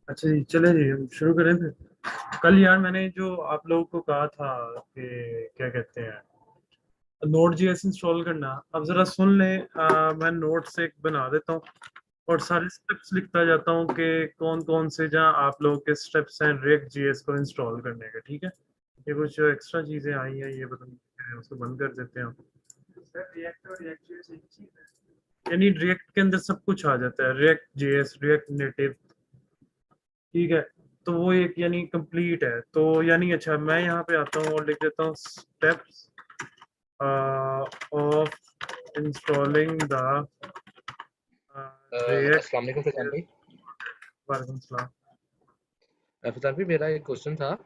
अच्छा जी, चले जी हम शुरू करें फिर। कल यार मैंने जो आप लोगों को कहा था कि क्या कहते हैं, नोड जीएस इंस्टॉल करना, अब जरा सुन लें। मैं नोट्स एक बना देता हूँ और सारे स्टेप्स लिखता जाता हूँ कि कौन कौन से जहाँ आप लोगों के स्टेप्स हैं रिएक्ट जीएस को इंस्टॉल करने के। ठीक है, ये कुछ एक्स्ट्रा चीजें आई हैं, ये बता उसको बंद कर देते हैं। सर रिएक्ट और रिएक्ट जीएस एक चीज है, यानी रिएक्ट के अंदर सब कुछ आ जाता है, रिएक्ट जीएस, रिएक्ट नेटिव। ठीक है, तो वो एक यानी कंप्लीट है। तो यानी अच्छा, मैं यहाँ पे आता हूँ और लिख देता हूँ steps of installing the react. अस्सलाम वालेकुम फैजान भाई। वालेकुम सलाम। फैजान भाई, मेरा एक क्वेश्चन था। हाँ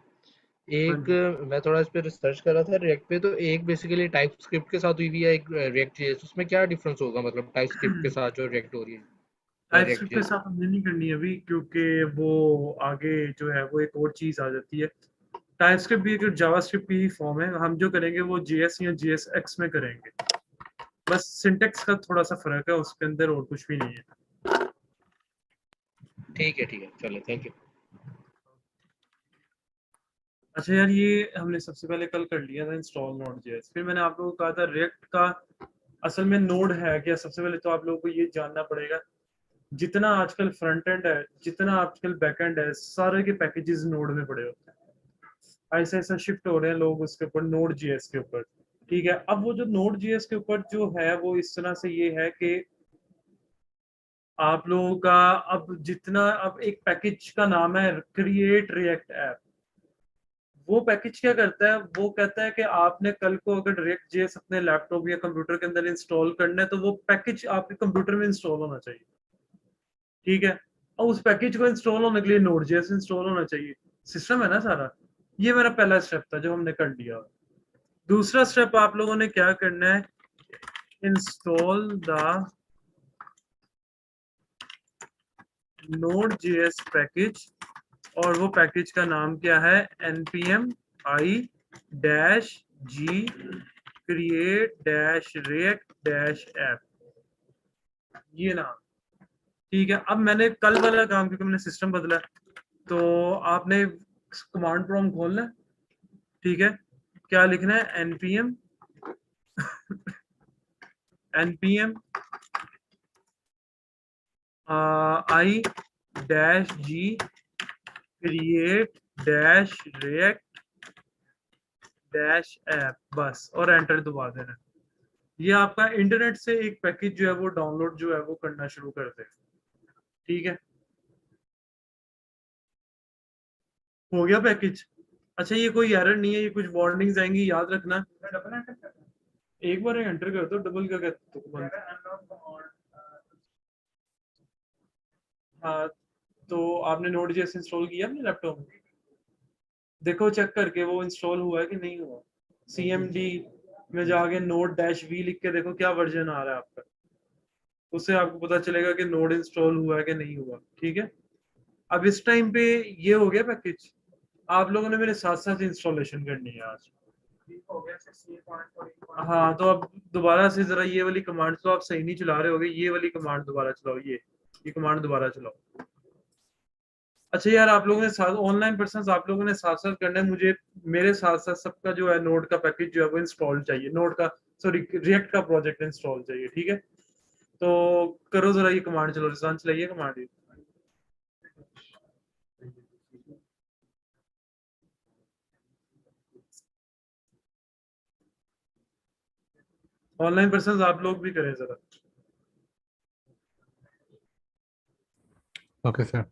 एक जी। मैं थोड़ा इस पे रिसर्च कर रहा था रिएक्ट पे, तो एक बेसिकली टाइप स्क्रिप्ट के साथ हुई हुई है, एक रिएक्ट जेएस। उसमें क्या डिफरेंस होगा, मतलब टाइप स्क्रिप्ट के साथ जो रिएक्ट हो रही है टाइप रिएक्ट स्क्रिप्ट के जेएस। साथ हमने नहीं करनी अभी, क्योंकि वो आगे जो है वो एक और चीज आ जाती है। टाइप स्क्रिप्ट भी एक जावा स्क्रिप्ट की ही फॉर्म है। हम जो करेंगे वो जीएस या जीएस एक्स में करेंगे। बस सिंटेक्स का थोड़ा सा फर्क है उसके अंदर, और कुछ भी नहीं है। ठीक है, चलो, थैंक यू। अच्छा यार, ये हमने सबसे पहले कल कर लिया था इंस्टॉल नोड जेएस। फिर मैंने आप लोगों को कहा था रिएक्ट का असल में नोड है क्या। सबसे पहले तो आप लोगों को ये जानना पड़ेगा, जितना आजकल फ्रंट एंड है, जितना आजकल बैक एंड है, सारे के पैकेजेस नोड में पड़े होते हैं। ऐसे ऐसे शिफ्ट हो रहे हैं लोग उसके ऊपर, नोड जीएस के ऊपर। ठीक है, अब वो जो नोड जीएस के ऊपर जो है वो इस तरह से ये है कि आप लोगों का अब जितना, अब एक पैकेज का नाम है क्रिएट रिएक्ट ऐप। वो पैकेज क्या करता है, वो कहता है कि आपने कल को अगर रिएक्ट जेएस अपने लैपटॉप या कंप्यूटर के अंदर इंस्टॉल करना है तो वो पैकेज आपके कंप्यूटर में इंस्टॉल होना चाहिए। ठीक है, और उस पैकेज को इंस्टॉल होने के लिए नोड जेएस इंस्टॉल होना चाहिए। सिस्टम है ना सारा। ये मेरा पहला स्टेप था जो हमने कर लिया। दूसरा स्टेप आप लोगों ने क्या करना है, install the node JS package. और वो पैकेज का नाम क्या है, npm i dash g create dash react dash app, ये नाम। ठीक है, अब मैंने कल वाला काम, क्योंकि मैंने सिस्टम बदला, तो आपने कमांड प्रॉम्प्ट खोलना है। ठीक है, क्या लिखना है, npm i dash g create dash react dash app, बस, और एंटर दबा देना। ये आपका इंटरनेट से एक पैकेज जो है वो डाउनलोड जो है वो करना शुरू कर देगा। ठीक है, हो गया पैकेज। अच्छा, ये कोई एरर नहीं है, ये कुछ वार्निंग्स आएंगी, याद रखना। एक बार एंटर कर दो, डबल का क्या हाँ, तो आपने नोड जेएस इंस्टॉल किया अपने लैपटॉप में? देखो चेक करके वो इंस्टॉल हुआ है कि नहीं हुआ। सीएमडी में जाके नोड डैश वी लिख के देखो क्या वर्जन आ रहा है आपका। उससे आपको पता चलेगा कि नोड इंस्टॉल हुआ है कि नहीं हुआ। ठीक है, अब इस टाइम पे ये हो गया पैकेज। आप लोगों ने मेरे साथ साथ इंस्टॉलेशन करनी है आज। हाँ, तो अब दोबारा से जरा ये वाली कमांड तो आप सही नहीं चला रहे होगे, ये वाली कमांड दोबारा चलाओ, ये कमांड दोबारा चलाओ। अच्छा यार, आप लोगों ने साथ ऑनलाइन पर्सन, आप लोगों ने साथ साथ करना है। मुझे मेरे साथ साथ सबका जो है नोड का पैकेज जो है वो इंस्टॉल चाहिए, नोड का, सॉरी, रिएक्ट का प्रोजेक्ट इंस्टॉल चाहिए। ठीक है, तो करो जरा ये कमांड, चलो रिजवान चलाइए कमांड। ऑनलाइन पर्सन आप लोग भी करें जरा। Okay sir.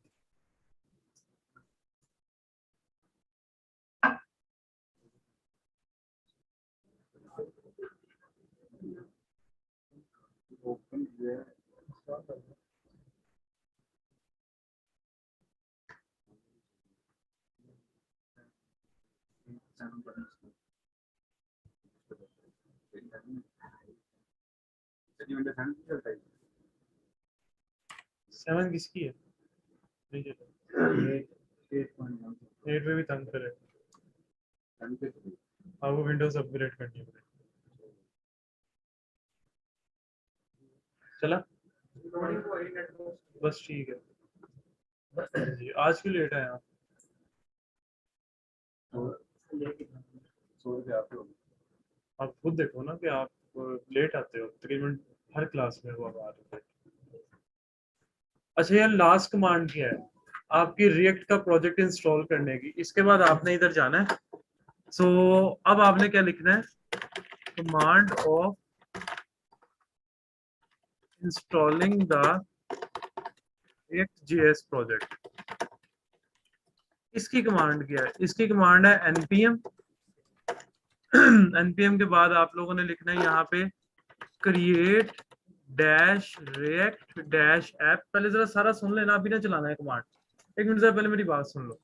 सेवन किसकी है? नहीं चला। एट में भी तंग करे। हाँ, वो विंडोज अपग्रेड करनी है। चला, बस ठीक है। जी आज क्यों लेट आए आप? आप खुद देखो ना कि आप लेट आते हो तकरीबन हर क्लास में वो आ रहे थे। अच्छा यार लास्ट कमांड क्या है आपकी रिएक्ट का प्रोजेक्ट इंस्टॉल करने की, इसके बाद आपने इधर जाना है। सो अब आपने क्या लिखना है, command of installing the react JS project. इसकी कमांड क्या है, इसकी कमांड है npm। npm के बाद आप लोगों ने लिखना है यहाँ पे create dash react dash app. पहले जरा सारा सुन लेना, अभी ना चलाना है कमांड, 1 मिनट से पहले मेरी बात सुन लो।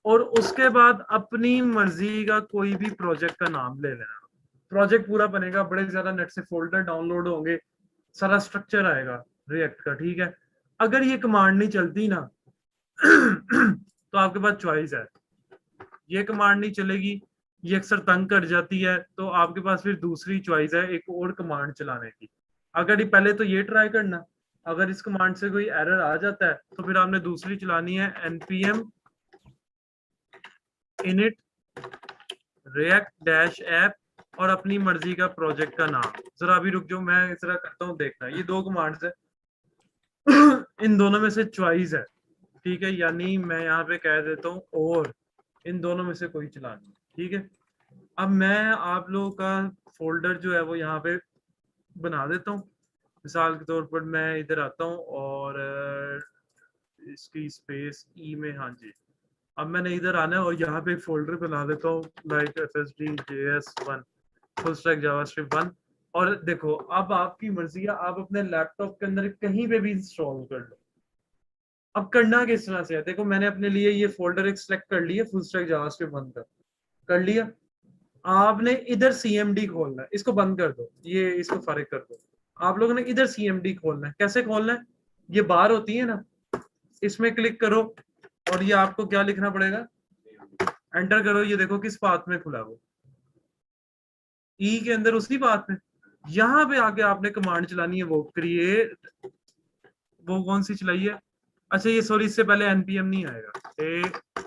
और उसके बाद अपनी मर्जी का कोई भी प्रोजेक्ट का नाम ले लेना। प्रोजेक्ट पूरा बनेगा, बड़े ज्यादा नेट से फोल्डर डाउनलोड होंगे, सारा स्ट्रक्चर आएगा रिएक्ट का, ठीक है। अगर ये कमांड नहीं चलती ना तो आपके पास चॉइस है, ये कमांड नहीं चलेगी, ये अक्सर तंग कर जाती है, तो आपके पास फिर दूसरी चॉइस है एक और कमांड चलाने की। अगर ये पहले तो ये ट्राई करना, अगर इस कमांड से कोई एरर आ जाता है तो फिर आपने दूसरी चलानी है npm init react dash app और अपनी मर्जी का प्रोजेक्ट का नाम। जरा अभी रुक जाओ, मैं इस तरह करता हूँ, देखना ये दो कमांड्स है। इन दोनों में से चॉइस है, ठीक है, यानी मैं यहाँ पे कह देता हूँ और इन दोनों में से कोई चलानी, ठीक है। अब मैं आप लोगों का फोल्डर जो है वो यहाँ पे बना देता हूँ। मिसाल के तौर पर मैं इधर आता हूँ और इसकी स्पेस ई में, हाँ जी। अब मैंने इधर आना है और यहाँ पे एक फोल्डर बना देता हूँ like fsd.js1 full stack JavaScript 1। और देखो अब आपकी मर्जी है, आप अपने लैपटॉप के अंदर कहीं पे भी इंस्टॉल कर लो। अब करना किस तरह से है, देखो मैंने अपने लिए ये फोल्डर एक सेलेक्ट कर लिया फुल स्टैक जावास्क्रिप्ट 1 का, कर लिया। आपने इधर सीएमडी खोलना है, इसको बंद कर दो, ये इसको फारिग कर दो। आप लोगों ने इधर सीएमडी खोलना है, कैसे खोलना है, ये बार होती है ना, इसमें क्लिक करो और ये आपको क्या लिखना पड़ेगा, एंटर करो। ये देखो किस पाथ में खुला, वो ई के अंदर उसी पाथ में। यहाँ पे आके आपने कमांड चलानी है, वो क्रिएट, वो कौन सी चलाई है, अच्छा ये सॉरी, इससे पहले एनपीएम नहीं आएगा,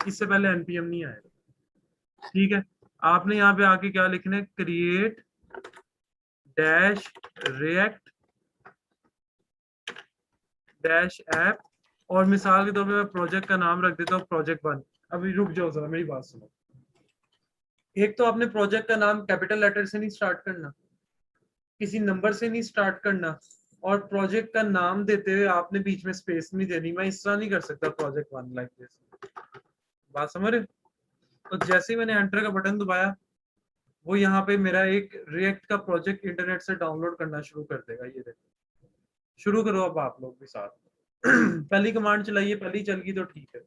इससे पहले एनपीएम नहीं आएगा, ठीक है। आपने यहाँ पे आके क्या लिखना है, create dash react dash app. और मिसाल के तौर पे मैं प्रोजेक्ट का नाम रख देता हूँ प्रोजेक्ट 1। अभी रुक जाओ जरा, मेरी बात सुनो। एक तो आपने प्रोजेक्ट का नाम कैपिटल लेटर से नहीं स्टार्ट करना, किसी नंबर से नहीं स्टार्ट करना, और प्रोजेक्ट का नाम देते हुए आपने बीच में स्पेस नहीं देनी। मैं इस तरह नहीं कर सकता प्रोजेक्ट 1 लाइक दिस, बात समझ रहे? तो जैसे ही मैंने एंटर का बटन दबाया, वो यहाँ पे मेरा एक रिएक्ट का प्रोजेक्ट इंटरनेट से डाउनलोड करना शुरू कर देगा। ये देखो, शुरू करो अब आप लोग भी साथ। पहली कमांड चलाइए, पहली चल गई तो ठीक है।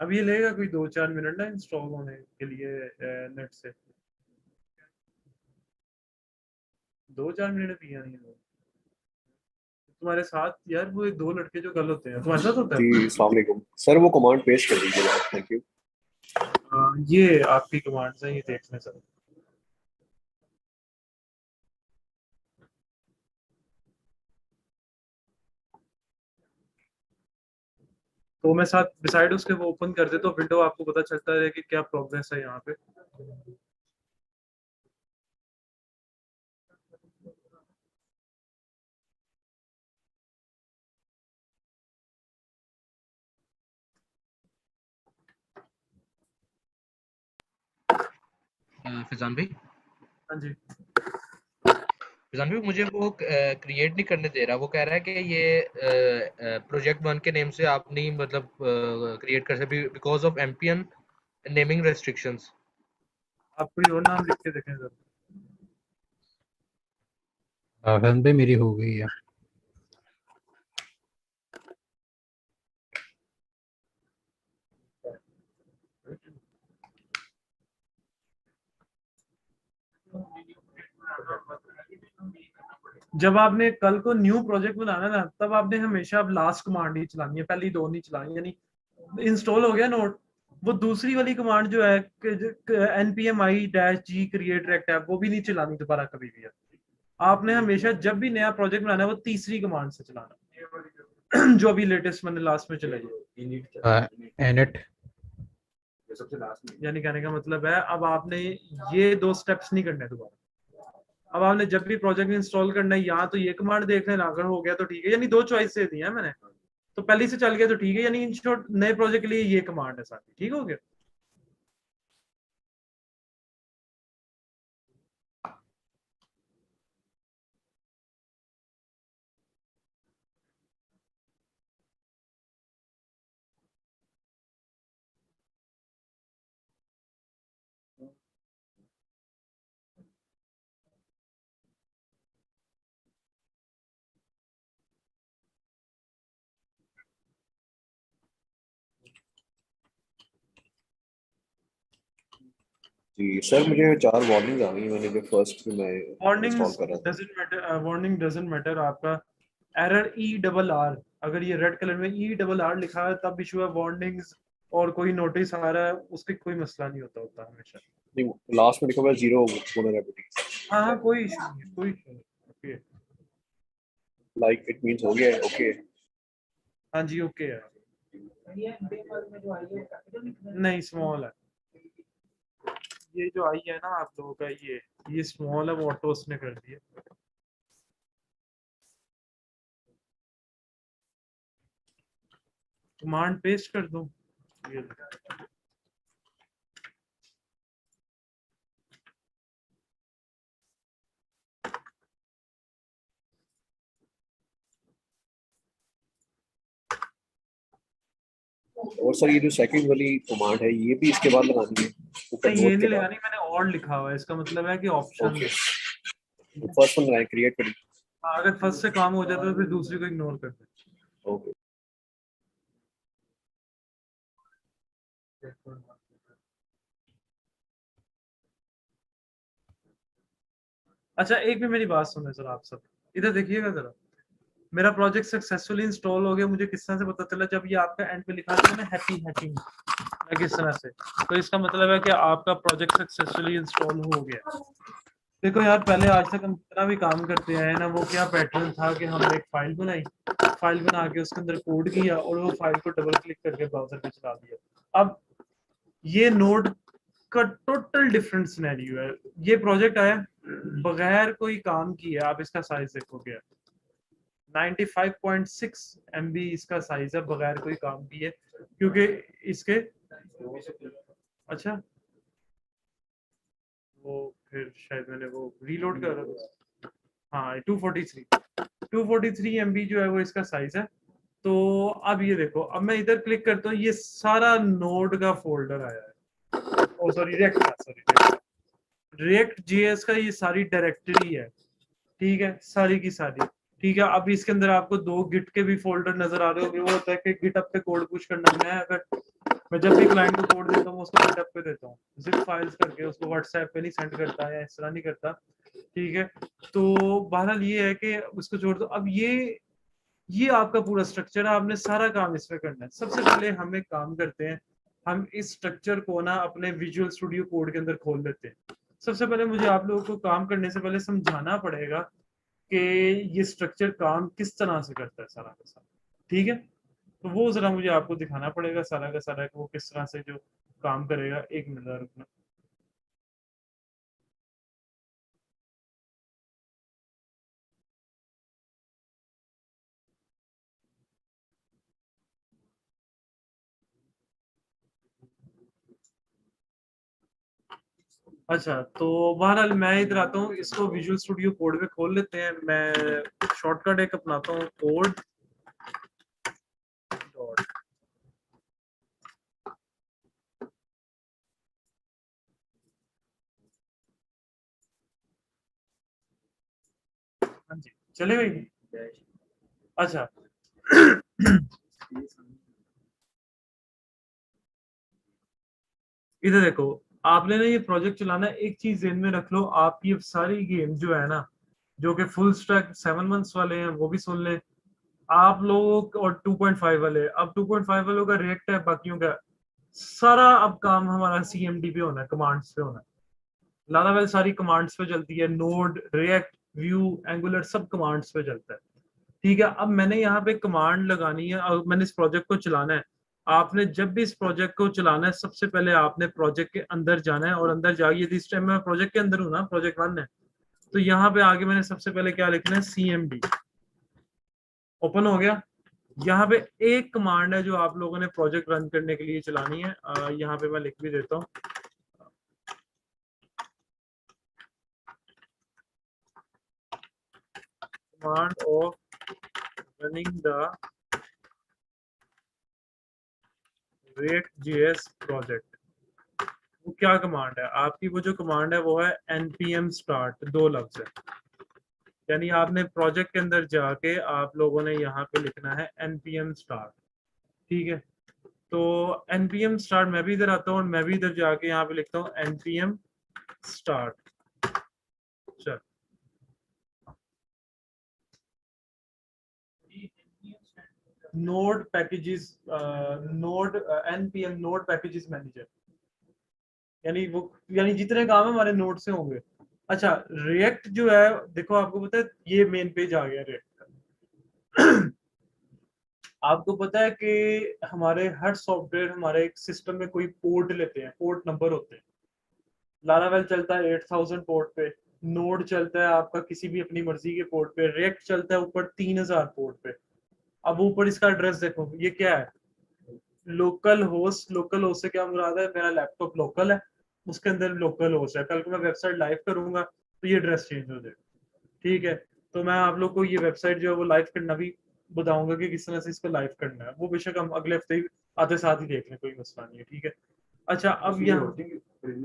अब ये लेगा कोई 2-4 मिनट ना इंस्टॉल होने के लिए नेट से, 2-4 मिनट भी नहीं है। तुम्हारे साथ यार वो दो लड़के जो गल होते हैं, तुम्हारे साथ होता जी है? अस्सलाम वालेकुम सर, वो कमांड पेस्ट कर दीजिएगा, थैंक यू। ये आपकी कमांड्स हैं, ये देखने सर। तो मैं साथ बिसाइड उसके वो ओपन कर दे तो विंडो आपको पता चलता है कि क्या प्रोग्रेस है यहाँ पे। फिजान भाई, हाँ जी। फिजान भाई मुझे वो क्रिएट नहीं करने दे रहा। वो कह रहा है कि ये प्रोजेक्ट 1 के नेम से आप नहीं मतलब क्रिएट कर सकते because of MPN naming restrictions. आप कोई और नाम लिख के देखें सर। फैन पे मेरी हो गई है। जब आपने कल को न्यू प्रोजेक्ट बनाना ना, तब आपने हमेशा अब लास्ट कमांड ही चलानी है, पहली दो नहीं चलानी। यानी इंस्टॉल हो गया नोट, वो दूसरी वाली कमांड जो है npm-i-g create react app, वो भी नहीं चलानी दोबारा कभी भी। आपने हमेशा जब भी नया प्रोजेक्ट बनाना है वो तीसरी कमांड से चलाना जो अभी लेटेस्ट मैंने लास्ट में चलाई है। init यानी कहने का मतलब है अब आपने ये दो स्टेप्स नहीं करने दोबारा। अब आपने जब भी प्रोजेक्ट इंस्टॉल करना है, यहाँ तो ये कमांड देख लेना, अगर हो गया तो ठीक है, यानी दो चॉइस दे दी है मैंने, तो पहले से चल गया तो ठीक है, यानी इन शॉर्ट नए प्रोजेक्ट के लिए ये कमांड है सारी। ठीक हो गया। जी सर, मुझे 4 वार्निंग आ गई। मैंने जो फर्स्ट में मैं इंस्टॉल कर रहा था। Warning doesn't matter. आपका एरर ERR, अगर ये रेड कलर में ERR लिखा है तब इशू है। वार्निंग्स और कोई नोटिस आ रहा है उसके कोई मसला नहीं होता हमेशा। नहीं, लास्ट में लिखा हुआ है 0 vulnerability। हाँ हाँ, कोई इशू नहीं है, कोई इशू नहीं। ओके, लाइक इट मींस हो गया है। ओके। हाँ जी ओके है। नहीं, स्मॉल है। ये जो आई है ना आप लोगों का, ये स्मॉल है, वो ऑटो उसने कर दिया। कमांड पेस्ट कर दूं ये। और सर ये जो सेकंड वाली कमांड है, ये भी इसके बाद लगानी है ऊपर नहीं, ये नोट के नहीं बाद? लगानी, मैंने और लिखा हुआ है, इसका मतलब है कि ऑप्शन ओके, है। फर्स्ट वन लगाए, क्रिएट करी। अगर फर्स्ट से काम हो जाता है तो फिर दूसरी को इग्नोर कर दे। ओके। अच्छा, एक भी मेरी बात सुने सर, आप सब इधर देखिएगा जरा। मेरा प्रोजेक्ट सक्सेसफुली इंस्टॉल हो गया, मुझे किस तरह से पता चला? जब ये आपका एंड पे लिखा था ना हैप्पी हैकिंग, किस तरह से, तो इसका मतलब है कि आपका प्रोजेक्ट सक्सेसफुली इंस्टॉल हो गया। देखो यार, पहले आज तक हम जितना भी काम करते आए ना, वो क्या पैटर्न था कि हमने एक फाइल बनाई, फाइल बना के उसके अंदर कोड किया और वो फाइल को डबल क्लिक करके ब्राउजर पे चला दिया। अब ये नोड का टोटल डिफरेंट सिनेरियो है। ये प्रोजेक्ट आया बगैर कोई काम किए, आप इसका साइज देखोगे 95.6 MB इसका साइज है, बगैर कोई काम किए, क्योंकि इसके अच्छा, वो फिर शायद मैंने वो रीलोड कर रहा था। हाँ, 243 MB जो है वो इसका साइज है। तो अब ये देखो, अब मैं इधर क्लिक करता हूँ, ये सारा नोड का फोल्डर आया है। ओ सॉरी, रिएक्ट JS का ये सारी डायरेक्टरी है। ठीक है, सारी की सारी। ठीक है, अब इसके अंदर आपको दो गिट के भी फोल्डर नजर आ रहे होंगे। वो होता है कि गिटअप पे कोड पुश करना। मैं जब भी क्लाइंट को कोड देता हूँ उसको गिटअप पे देता हूँ, जिप फाइल्स करके, उसको व्हाट्सएप पे नहीं सेंड करता या इस तरह नहीं करता। ठीक है, तो बहरहाल ये है कि उसको छोड़ दो। अब ये आपका पूरा स्ट्रक्चर है, आपने सारा काम इसमें करना है। सबसे पहले हम एक काम करते हैं, हम इस स्ट्रक्चर को ना अपने विजुअल स्टूडियो कोड के अंदर खोल लेते हैं। सबसे पहले मुझे आप लोगों को काम करने से पहले समझाना पड़ेगा कि ये स्ट्रक्चर काम किस तरह से करता है सारा का सारा। ठीक है, तो वो जरा मुझे आपको दिखाना पड़ेगा सारा का सारा कि वो किस तरह से जो काम करेगा। एक मिनट रुकना। अच्छा, तो बहरहाल मैं इधर आता हूँ, इसको विजुअल स्टूडियो कोड में खोल लेते हैं। मैं शॉर्टकट एक अपनाता हूँ, कोड डॉट। हाँ जी, चले गई। अच्छा इधर देखो, आपने ना ये प्रोजेक्ट चलाना है, एक चीज ध्यान में रख लो, आपकी सारी गेम जो है ना, जो कि फुल स्टैक 7 मंथ्स वाले हैं वो भी सुन लें आप लोग, और 2.5 वाले। अब 2.5 वालों का रिएक्ट है, बाकियों का सारा अब काम हमारा CMD पे होना है, कमांड्स पे होना है। लारावेल सारी कमांड्स पे चलती है, नोड, रिएक्ट, व्यू, एंगुलर सब कमांड्स पे चलता है। ठीक है, अब मैंने यहाँ पे कमांड लगानी है और मैंने इस प्रोजेक्ट को चलाना है। आपने जब भी इस प्रोजेक्ट को चलाना है, सबसे पहले आपने प्रोजेक्ट के अंदर जाना है, और अंदर जाइए, इस टाइम मैं प्रोजेक्ट के अंदर हूँ ना, प्रोजेक्ट 1 है, तो यहाँ पे आगे मैंने सबसे पहले क्या लिखना है, CMD। ओपन हो गया। यहाँ पे एक कमांड है जो आप लोगों ने प्रोजेक्ट रन करने के लिए चलानी है। यहाँ पे मैं लिख भी देता हूँ, command of running the React.js project. वो क्या कमांड है आपकी? वो जो कमांड है वो है npm start, 2 लफ्ज है। यानी आपने प्रोजेक्ट के अंदर जाके आप लोगों ने यहाँ पे लिखना है npm start। ठीक है, तो npm start, मैं भी इधर आता हूँ और मैं भी इधर जाके यहाँ पे लिखता हूँ npm start। चल, node packages, node npm node packages manager, यानी वो, यानी जितने काम हमारे नोड से होंगे। अच्छा, रिएक्ट जो है, देखो आपको पता है ये मेन पेज आ गया रिएक्ट का। आपको पता है कि हमारे हर सॉफ्टवेयर हमारे एक सिस्टम में कोई पोर्ट लेते हैं, पोर्ट नंबर होते हैं। लारावेल चलता है 8000 पोर्ट पे, नोड चलता है आपका किसी भी अपनी मर्जी के पोर्ट पे, रिएक्ट चलता है ऊपर 3000 पोर्ट पे। अब ऊपर इसका एड्रेस देखो, ये क्या है, लोकल होस्ट। लोकल होस्ट से क्या मुराद है, मेरा लैपटॉप लोकल है, उसके अंदर लोकल होस्ट है। कल को मैं वेबसाइट लाइव करूंगा तो ये एड्रेस चेंज हो जाएगा। ठीक है, तो मैं आप लोग को ये वेबसाइट जो है वो लाइव करना भी बताऊंगा कि किस तरह से इसको लाइव करना है। वो बेशक हम अगले हफ्ते ही आते साथ ही देख लें, कोई मसला नहीं है। ठीक है, अच्छा अब यहाँ,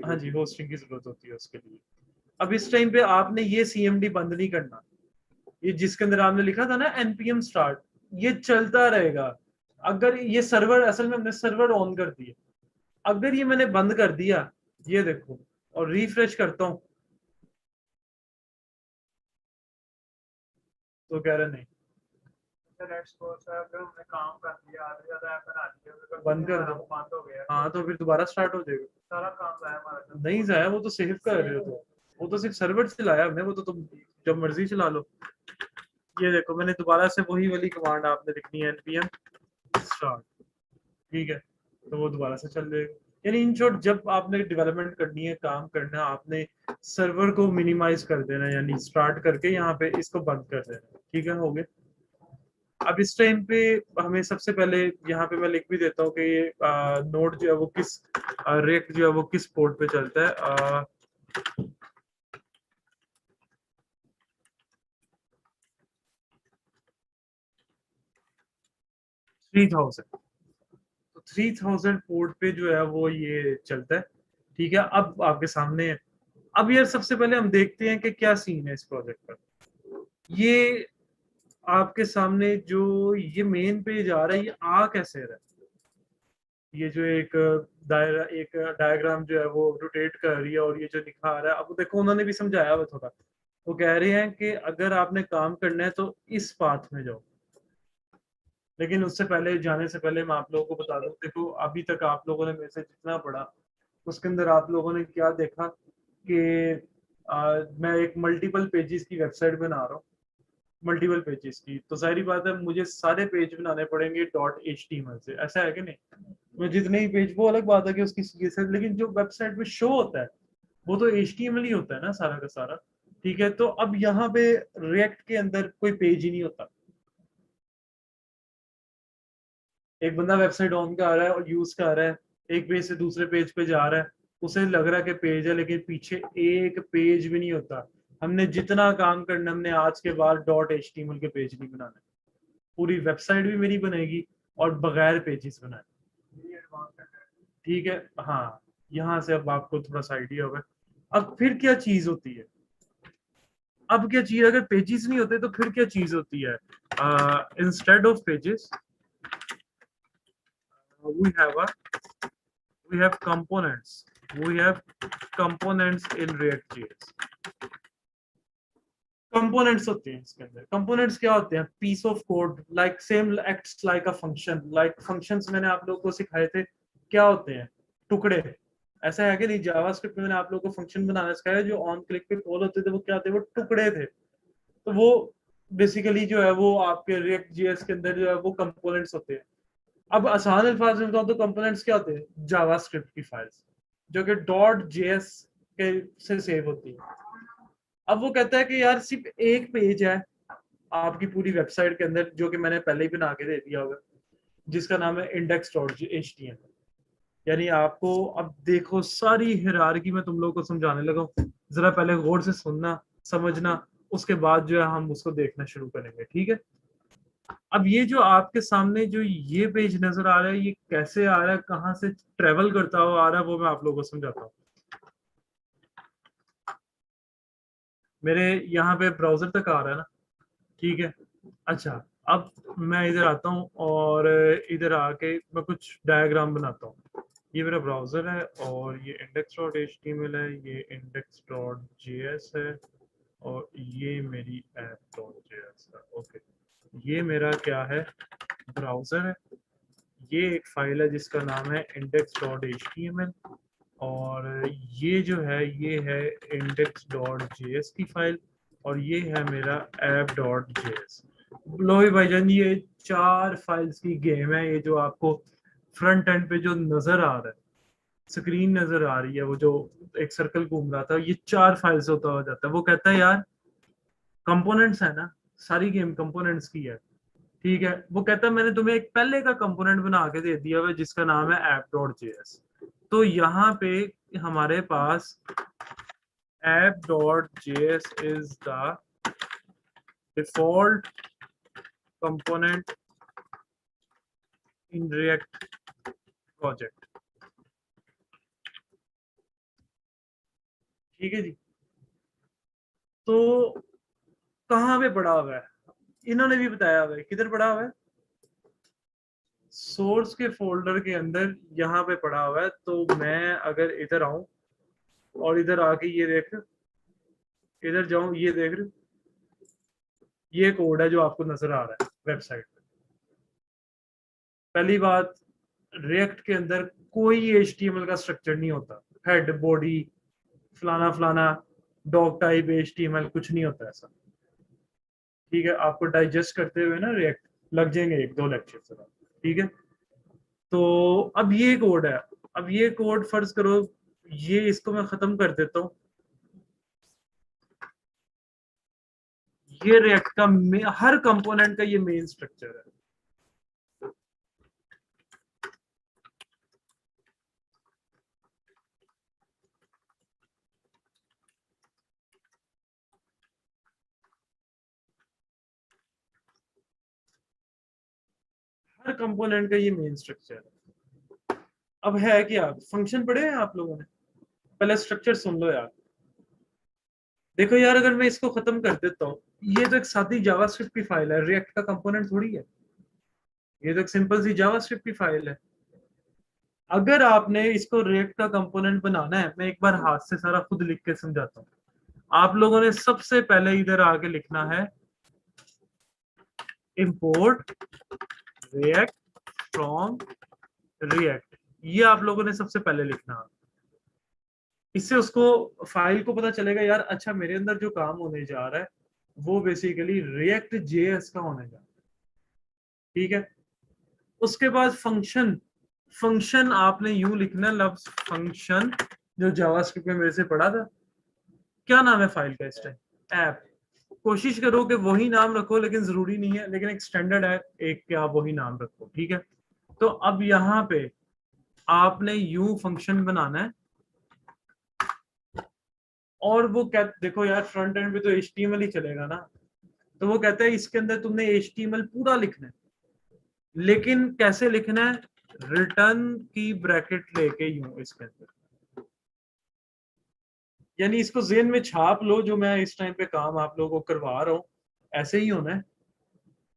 हाँ जी, होस्टिंग की जरूरत होती है उसके लिए। अब इस टाइम पे आपने ये CMD बंद नहीं करना, ये जिसके अंदर आपने लिखा था ना npm start, ये चलता रहेगा। अगर ये सर्वर, असल में हमने सर्वर ऑन कर दिया, अगर ये मैंने बंद कर दिया, ये देखो, और रिफ्रेश करता हूं, तो कह रहे नहीं, काम कर दिया, बंद कर दो, बंद हो गया। हाँ, तो फिर दोबारा स्टार्ट हो जाएगा, सारा काम जाया हमारा। नहीं जाया, वो तो सेव कर रहे हो, तो वो तो सिर्फ सर्वर चलाया हमने, वो तो तुम जब मर्जी चला लो। ये देखो, मैंने दोबारा से वही वाली कमांड आपने लिखनी है, npm start। ठीक है, तो वो दोबारा से चल जाएगा। यानी इन शॉर्ट, जब आपने डेवलपमेंट करनी है, काम करना है, आपने सर्वर को मिनिमाइज कर देना, यानी स्टार्ट करके यहाँ पे इसको बंद कर देना। ठीक है, हो गया। अब इस टाइम पे हमें सबसे पहले यहाँ पे मैं लिख भी देता हूँ कि ये नोड जो है वो किस, रिएक्ट जो है वो किस पोर्ट पे चलता है। 3000, तो 3000 पोर्ट पे जो है वो ये चलता है। ठीक है, अब आपके सामने है। अब यार सबसे पहले हम देखते हैं कि क्या सीन है इस प्रोजेक्ट का। ये आपके सामने जो ये मेन पेज आ रहा है, ये आ कैसे रहा है? ये जो एक दायरा, एक डायग्राम जो है वो रोटेट कर रही है, और ये जो लिखा आ रहा है, अब देखो उन्होंने भी समझाया हुआ थोड़ा। वो कह रहे हैं कि अगर आपने काम करना है तो इस पाथ में जाओ। लेकिन उससे पहले, जाने से पहले मैं आप लोगों को बता दूं, देखो अभी तक आप लोगों ने मेरे से जितना पढ़ा, उसके अंदर आप लोगों ने क्या देखा कि मैं एक मल्टीपल पेजेस की वेबसाइट बना रहा हूँ, मल्टीपल पेजेस की, तो सारी बात है मुझे सारे पेज बनाने पड़ेंगे .html से, ऐसा है कि नहीं? मैं जितने ही पेज, वो अलग बात है कि उसकी CSS, लेकिन जो वेबसाइट पे शो होता है वो तो HTML ही होता है ना, सारा का सारा। ठीक है, तो अब यहाँ पे रिएक्ट के अंदर कोई पेज ही नहीं होता। एक बंदा वेबसाइट ऑन कर रहा है और यूज कर रहा है, एक पेज से दूसरे पेज पे जा रहा है, उसे लग रहा है कि पेज है, लेकिन पीछे एक पेज भी नहीं होता। हमने जितना काम करना, हमने आज के बाद .html के पेज नहीं बनाने, पूरी वेबसाइट भी मेरी बनेगी और बगैर पेजेस बनाए। ठीक है, हाँ, यहाँ से अब आपको थोड़ा सा आइडिया होगा। अब फिर क्या चीज होती है, अब क्या चीज, अगर पेजेस नहीं होते तो फिर क्या चीज होती है? Instead of pages we have a we have components, we have components in React.js। Components होते हैं इसके अंदर। कंपोनेंट्स क्या होते हैं? Piece of code like same acts like a function. Like functions मैंने आप लोगों को सिखाए थे, क्या होते हैं? टुकड़े। ऐसा है कि नहीं, जावास्क्रिप्ट में मैंने आप लोगों को फंक्शन बनाना सिखाया, जो ऑन क्लिक पे कॉल होते थे वो क्या थे? वो टुकड़े थे। तो वो बेसिकली जो है वो आपके रिएक्ट जेएस के अंदर जो है वो कंपोनेंट्स होते हैं। अब आसान अल्फाज में बताऊं तो कंपोनेंट्स क्या होते हैं? जावास्क्रिप्ट की फाइल्स जो कि डॉट जेएस के से सेव होती है। अब वो कहता है कि यार सिर्फ एक पेज है आपकी पूरी वेबसाइट के अंदर, जो कि मैंने पहले ही बना के दे दिया होगा, जिसका नाम है index.html। यानी आपको अब देखो सारी हिरार्की मैं तुम लोगों को समझाने लगा हूं, जरा पहले गौर से सुनना समझना, उसके बाद जो है हम उसको देखना शुरू करेंगे, ठीक है? अब ये जो आपके सामने जो ये पेज नजर आ रहा है, ये कैसे आ रहा है, कहाँ से ट्रेवल करता हुआ आ रहा है, वो मैं आप लोगों को समझाता हूँ। मेरे यहाँ पे ब्राउजर तक आ रहा है ना, ठीक है? अच्छा, अब मैं इधर आता हूँ और इधर आके मैं कुछ डायग्राम बनाता हूँ। ये मेरा ब्राउजर है और ये index.html है, ये index.js है और ये मेरी app.js है। ओके, ये मेरा क्या है? ब्राउजर है। ये एक फाइल है जिसका नाम है index.html और ये जो है ये है index.js की फाइल और ये है मेरा app.js। लो भाईजान, ये 4 फाइल्स की गेम है। ये जो आपको फ्रंट एंड पे जो नजर आ रहा है, स्क्रीन नजर आ रही है, वो जो एक सर्कल घूम रहा था, ये 4 फाइल्स होता हो जाता है। वो कहता है यार कंपोनेंट्स है ना, सारी गेम कंपोनेंट्स की है, ठीक है? वो कहता है मैंने तुम्हें एक पहले का कंपोनेंट बना के दे दिया हुआ जिसका नाम है app.js। तो यहाँ पे हमारे पास app.js is the default component in React project, ठीक है जी? तो कहाँ पे पड़ा हुआ है? इन्होंने भी बताया हुआ है, किधर पड़ा हुआ है? सोर्स के फोल्डर के अंदर यहाँ पे पड़ा हुआ है। तो मैं अगर इधर आऊं और इधर आके ये देख, इधर जाऊं, ये देख रहे, ये कोड है जो आपको नजर आ रहा है वेबसाइट पे। पहली बात, रिएक्ट के अंदर कोई HTML का स्ट्रक्चर नहीं होता, हेड बॉडी फलाना फलाना डॉग टाइप HTML कुछ नहीं होता ऐसा, ठीक है? आपको डाइजेस्ट करते हुए ना रिएक्ट लग जाएंगे 1-2 लेक्चर, ठीक है? तो अब ये कोड है। अब ये कोड फर्ज करो, ये इसको मैं खत्म कर देता हूँ। ये रिएक्ट का हर कंपोनेंट का ये मेन स्ट्रक्चर है। हर कंपोनेंट का ये मेन स्ट्रक्चर है। अब है क्या? फंक्शन पढ़े हैं आप लोगों ने? पहले स्ट्रक्चर सुन लो यार। देखो यार, अगर मैं इसको खत्म कर देता हूँ, ये तो एक सादी जावास्क्रिप्ट की फाइल है, रिएक्ट का कंपोनेंट थोड़ी है। ये तो एक सिंपल सी जावास्क्रिप्ट की फाइल है। अगर आपने इसको रिएक्ट का कंपोनेंट बनाना है, मैं एक बार हाथ से सारा खुद लिख के समझाता हूँ। आप लोगों ने सबसे पहले इधर आके लिखना है इंपोर्ट रिएक्ट फ्रॉम रिएक्ट। ये आप लोगों ने सबसे पहले लिखना है। इससे उसको फाइल को पता चलेगा यार, अच्छा मेरे अंदर जो काम होने जा रहा है वो बेसिकली रिएक्ट जेएस का होने जा रहा है, ठीक है? उसके बाद फंक्शन। फंक्शन आपने यूं लिखना, लफ्ज फंक्शन, जो जावास्क्रिप्ट में मेरे से पढ़ा था। क्या नाम है फाइल का इस टाइम? ऐप। कोशिश करो कि वही नाम रखो, लेकिन जरूरी नहीं है, लेकिन एक स्टैंडर्ड है एक कि आप वही नाम रखो, ठीक है? तो अब यहाँ पे आपने यू फंक्शन बनाना है और वो क्या, देखो यार फ्रंट एंड पे तो HTML ही चलेगा ना, तो वो कहता है इसके अंदर तुमने HTML पूरा लिखना है, लेकिन कैसे लिखना है? रिटर्न की ब्रैकेट लेके यूं इसके अंदर, यानी इसको जेन में छाप लो, जो मैं इस टाइम पे काम आप लोगों को करवा रहा हूँ ऐसे ही होना है।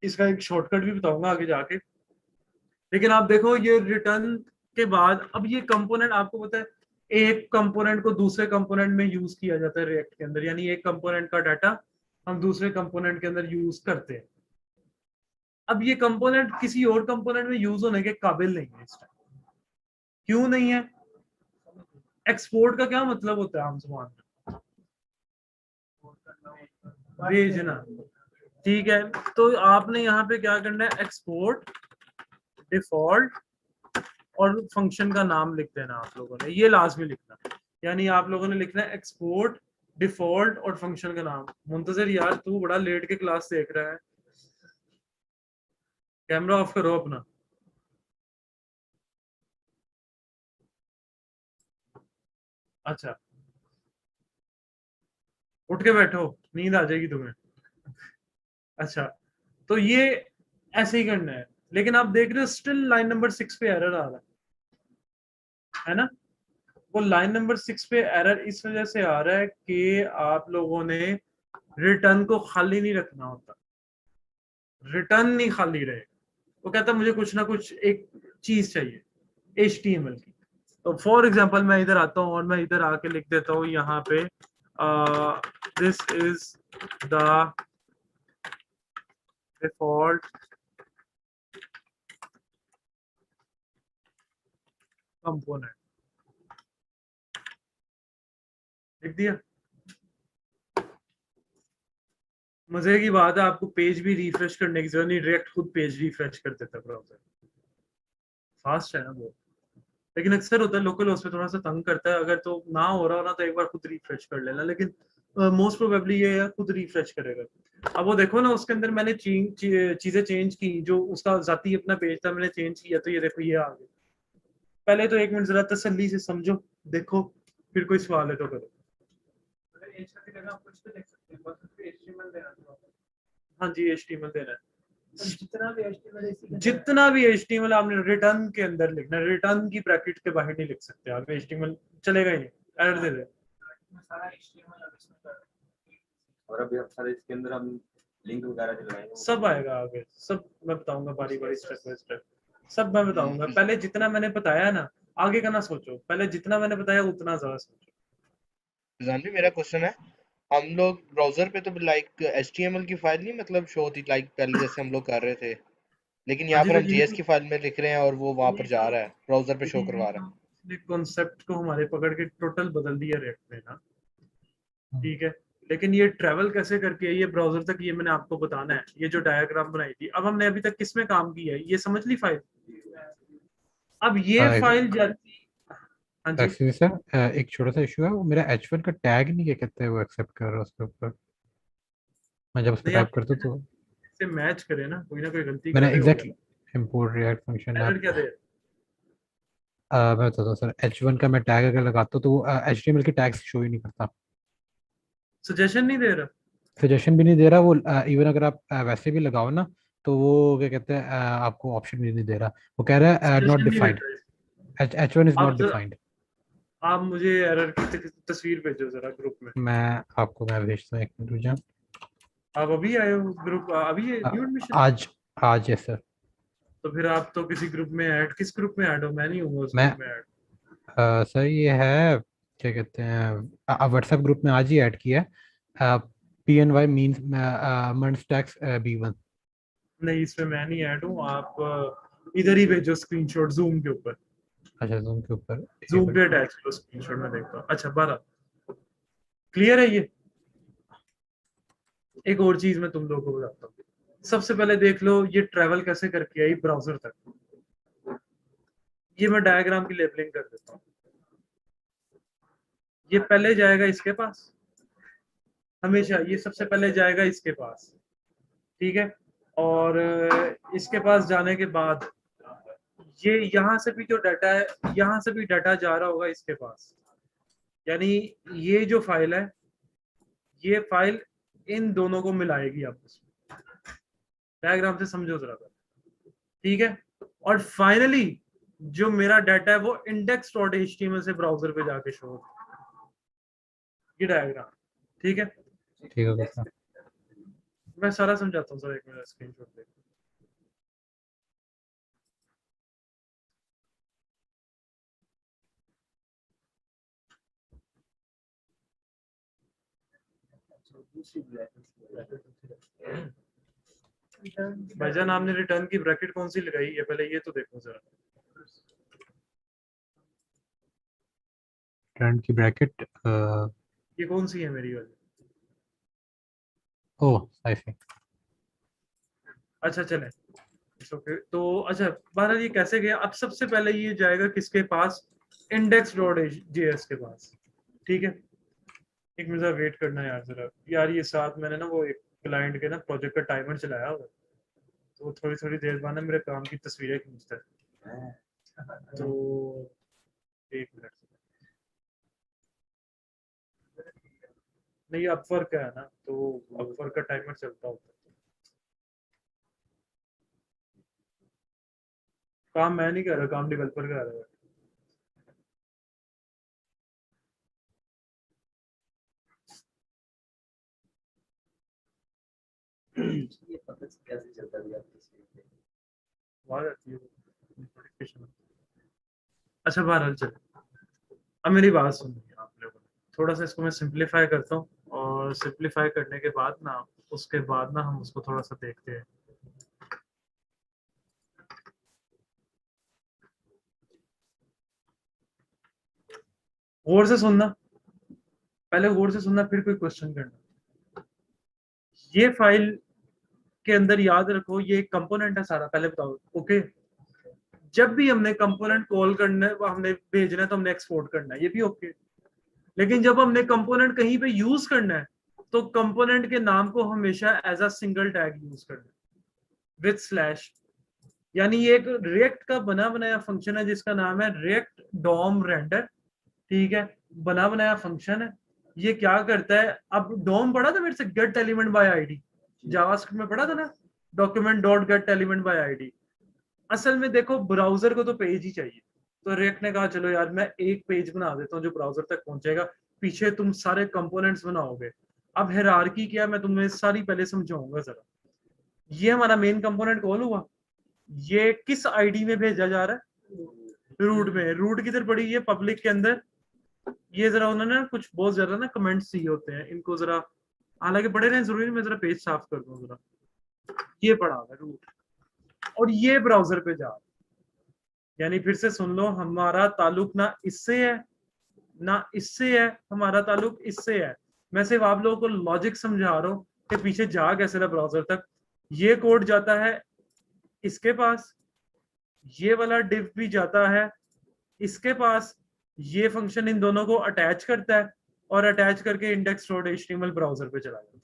इसका एक शॉर्टकट भी बताऊंगा आगे जाके। लेकिन आप देखो ये रिटर्न के बाद, अब ये कंपोनेंट आपको पता है, एक कंपोनेंट को दूसरे कंपोनेंट में यूज किया जाता है रिएक्ट के अंदर, यानी एक कंपोनेंट का डाटा हम दूसरे कंपोनेंट के अंदर यूज करते हैं। अब ये कंपोनेंट किसी और कंपोनेंट में यूज होने के काबिल नहीं है इस टाइम। क्यों नहीं है? एक्सपोर्ट का क्या मतलब होता है आम जुबान में? भेजना। ठीक है, तो आपने यहाँ पे क्या करना है, एक्सपोर्ट डिफॉल्ट और फंक्शन का नाम लिख देना आप लोगों ने, ये लाजमी लिखना। यानी आप लोगों ने लिखना है एक्सपोर्ट डिफॉल्ट और फंक्शन का नाम। मुंतजर यार तू बड़ा लेट के क्लास देख रहा है, कैमरा ऑफ करो अपना। अच्छा, उठ के बैठो, नींद आ जाएगी तुम्हें। अच्छा, तो ये ऐसे ही करना है। लेकिन आप देख रहे हो स्टिल लाइन नंबर 6 पे एरर आ रहा है ना? वो लाइन नंबर 6 पे एरर इस वजह से आ रहा है कि आप लोगों ने रिटर्न को खाली नहीं रखना होता। रिटर्न नहीं खाली रहे, वो कहता मुझे कुछ ना कुछ एक चीज चाहिए HTML की। तो फॉर एग्जांपल मैं इधर आता हूँ और मैं इधर आके लिख देता हूँ यहाँ पे this is the default component, लिख दिया। मजे की बात है, आपको पेज भी रिफ्रेश करने की जरूरत नहीं, डायरेक्ट खुद पेज रिफ्रेश कर देता ब्राउजर। फास्ट है ना वो। लेकिन अक्सर होता है लोकल होस्ट पे थोड़ा सा तंग करता है, अगर तो ना हो रहा हो ना तो एक बार खुद रिफ्रेश कर लेना, लेकिन मोस्ट प्रोबेबली ये है खुद रिफ्रेश करेगा। अब वो देखो ना, उसके अंदर मैंने चीजें चेंज की, जो उसका जाती अपना पेज था मैंने चेंज किया, तो ये देखो ये आ गया। पहले तो 1 मिनट जरा तसल्ली से समझो, देखो, फिर कोई सवाल है तो करो। हाँ जी, HTML देना है। जितना भी HTML आपने रिटर्न के अंदर लिखना है, रिटर्न की ब्रैकेट के बाहर नहीं लिख सकते आप HTML, चलेगा ही नहीं, एरर दे दे। और अभी अब सारे इसके अंदर हम लिंक वगैरह जो लगाएंगे सब आएगा आगे, सब मैं बताऊंगा बारी बारी, स्टेप बाय स्टेप सब मैं बताऊंगा। पहले जितना मैंने बताया ना, आगे का ना सोचो, पहले जितना मैंने बताया उतना ज्यादा सोचो। जानवी मेरा क्वेश्चन है, हम लोग ब्राउजर पे तो लाइक HTML की फाइल नहीं मतलब शो होती लाइक पहले जैसे हम लोग कर रहे थे, लेकिन हाँ यहाँ जी, पर तो हम JS की फाइल में लिख रहे हैं और वो वहां पर जा रहा है, ब्राउजर पे शो करवा रहा है। कॉन्सेप्ट को हमारे पकड़ के टोटल बदल दिया रिएक्ट ने ना, ठीक है। लेकिन ये ट्रैवल कैसे करके ये ब्राउजर तक, ये मैंने आपको बताना है। ये जो डायग्राम बनाई थी, अब हमने अभी तक किस में काम किया है ये समझ ली फाइल। अब ये फाइल जाती, हाँ जी, एक्चुअली सर एक छोटा सा इशू है, वो मेरा H1 का टैग नहीं, क्या कहते हैं, वो एक्सेप्ट कर रहा है उसके ऊपर। मैं जब उस पर नहीं टाइप आप करता तो इससे मैच करें ना, कोई ना कोई गलती कर मैंने रहे होगे। Exactly import react function error app, क्या दे? मैं बताता हूँ सर। H1 का मैं टैग अगर लगाता हूँ तो वो HTML के टैग्स शो ही नहीं करता, सजेशन नहीं दे रहा? सजेशन भी नहीं दे रहा वो। इवन अगर आप वैसे भी लगाओ ना, तो वो क्या कहते हैं, आपको ऑप्शन भी नहीं दे रहा। वो कह रहा है नॉट सजेशन नहीं डिफाइंड, देता है। H1 इज नॉट आप जरा, डिफाइंड। आप मुझे एरर की तस्वीर भेजो जरा ग्रुप में। मैं भेजता हूँ, एक मिनट रुक जाओ। आप अभी आए हो ग्रुप, अभी न्यू एडमिशन? आज आज है सर। तो फिर आप तो किसी ग्रुप में ऐड, किस ग्रुप में ऐड हो? मैं नहीं हूँ उस मैं ग्रुप में ऐड। सर ये है, क्या कहते हैं, व्हाट्सएप ग्रुप में आज ही ऐड किया है। PNY मीन्स मंस टैक्स B1। नहीं, इसमें मैं नहीं ऐड हूँ। आप इधर ही भेजो स्क्रीनशॉट जूम के ऊपर, अच्छा, जूम के ऊपर जूम डिसेबल। पे अटैच करो स्क्रीनशॉट, में देखता हूँ। अच्छा 12 क्लियर है ये। एक और चीज मैं तुम लोगों को बताता हूँ। सबसे पहले देख लो ये ट्रैवल कैसे करके आई ब्राउजर तक। ये मैं डायग्राम की लेबलिंग कर देता हूँ। ये पहले जाएगा इसके पास, हमेशा ये सबसे पहले जाएगा इसके पास, ठीक है। और इसके पास जाने के बाद ये यहाँ से भी जो डाटा है, यहाँ से भी डाटा जा रहा होगा इसके पास। यानी ये जो फाइल है, ये फाइल इन दोनों को मिलाएगी आपस में। डायग्राम से समझो जरा, ठीक है। और फाइनली जो मेरा डाटा है वो index.html से ब्राउजर पे जाके शो होगा। ये डायग्राम, ठीक है। ठीक है सर। मैं सारा समझाता हूँ सर, एक मिनट स्क्रीनशॉट देखो। भाईजान आपने रिटर्न की ब्रैकेट कौन सी लगाई है, पहले ये तो देखो जरा। रिटर्न की ब्रैकेट ये कौन सी है मेरी वाली? ओह आई सी। अच्छा चले, ओके। तो अच्छा बहरहाल ये कैसे गया? अब सबसे पहले ये जाएगा किसके पास? index.js के पास, ठीक है। एक मिनट जरा वेट करना यार, जरा यार ये साथ मैंने ना वो एक क्लाइंट के ना प्रोजेक्ट का टाइमर चलाया हुआ है, तो थोड़ी थोड़ी देर बाद ना मेरे काम की तस्वीरें खींचता है, तो एक मिनट। नहीं अपवर्क का है ना, तो अपवर्क का टाइमर चलता होता है। काम मैं नहीं कर रहा, काम डेवलपर कर रहा है। ये पता कैसे चलता है आपकी स्क्रीन पे? आवाज आती है नोटिफिकेशन। अच्छा बहरहाल चलो, अब मेरी बात सुनिए आप लोगों ने, थोड़ा सा इसको मैं सिंप्लीफाई करता हूँ, और सिंप्लीफाई करने के बाद ना उसके बाद ना हम उसको थोड़ा सा देखते हैं। गौर से सुनना, पहले गौर से सुनना फिर कोई क्वेश्चन करना। ये फाइल के अंदर याद रखो ये एक कंपोनेंट है सारा, पहले बताओ ओके। जब भी हमने कंपोनेंट कॉल करना है, हमने भेजना है, तो हमने एक्सपोर्ट करना है, ये भी ओके। लेकिन जब हमने कंपोनेंट कहीं पे यूज करना है, तो कंपोनेंट के नाम को हमेशा as a single tag use करना है विद स्लैश। यानी ये एक रिएक्ट का बना बनाया फंक्शन है जिसका नाम है रिएक्ट डॉम रेंडर, ठीक है। बना बनाया फंक्शन है। ये क्या करता है, अब डॉम पढ़ा था मेरे से, gate element by ID, JavaScript में पढ़ा था ना, document dot gate element by ID. असल में देखो ब्राउजर को तो पेज ही चाहिए, तो रिएक्ट ने कहा चलो यार मैं एक पेज बना देता हूँ जो ब्राउजर तक पहुंचेगा, पीछे तुम सारे कंपोनेंट्स बनाओगे। अब हायरार्की क्या, मैं तुम्हें सारी पहले समझाऊंगा जरा। ये हमारा मेन कंपोनेंट कॉल हुआ, ये किस आईडी में भेजा जा रहा है? रूट में। रूट किधर पड़ी? ये पब्लिक के अंदर। ये जरा उन्होंने कुछ बहुत ज्यादा ना कमेंट्स दिए होते हैं, इनको जरा हालांकि पढ़े रहे जरूरी नहीं, मैं जरा पेज साफ कर दूं जरा। ये पढ़ा हुआ रूट, और ये ब्राउजर पे जा, यानी फिर से सुन लो, हमारा ताल्लुक ना इससे है ना इससे है, हमारा ताल्लुक इससे है। मैं सिर्फ आप लोगों को लॉजिक समझा रहा हूँ कि पीछे जा कैसे रहा ब्राउजर तक। ये कोड जाता है इसके पास, ये वाला डिव भी जाता है इसके पास, ये फंक्शन इन दोनों को अटैच करता है, और अटैच करके index.html ब्राउजर पे चला जाता है।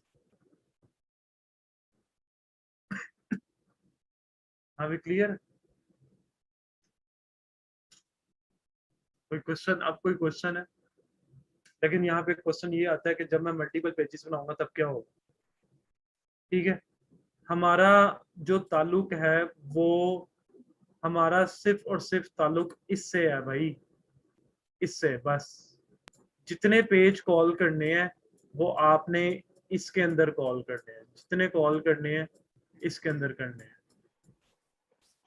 अभी क्लियर? कोई क्वेश्चन? अब कोई क्वेश्चन है? लेकिन यहाँ पे क्वेश्चन ये आता है कि जब मैं मल्टीपल पेजेस बनाऊंगा तब क्या होगा? ठीक है, हमारा जो ताल्लुक है वो हमारा सिर्फ और सिर्फ ताल्लुक इससे है भाई, इससे बस। जितने पेज कॉल करने हैं वो आपने इसके अंदर कॉल करने हैं, जितने कॉल करने हैं इसके अंदर करने हैं।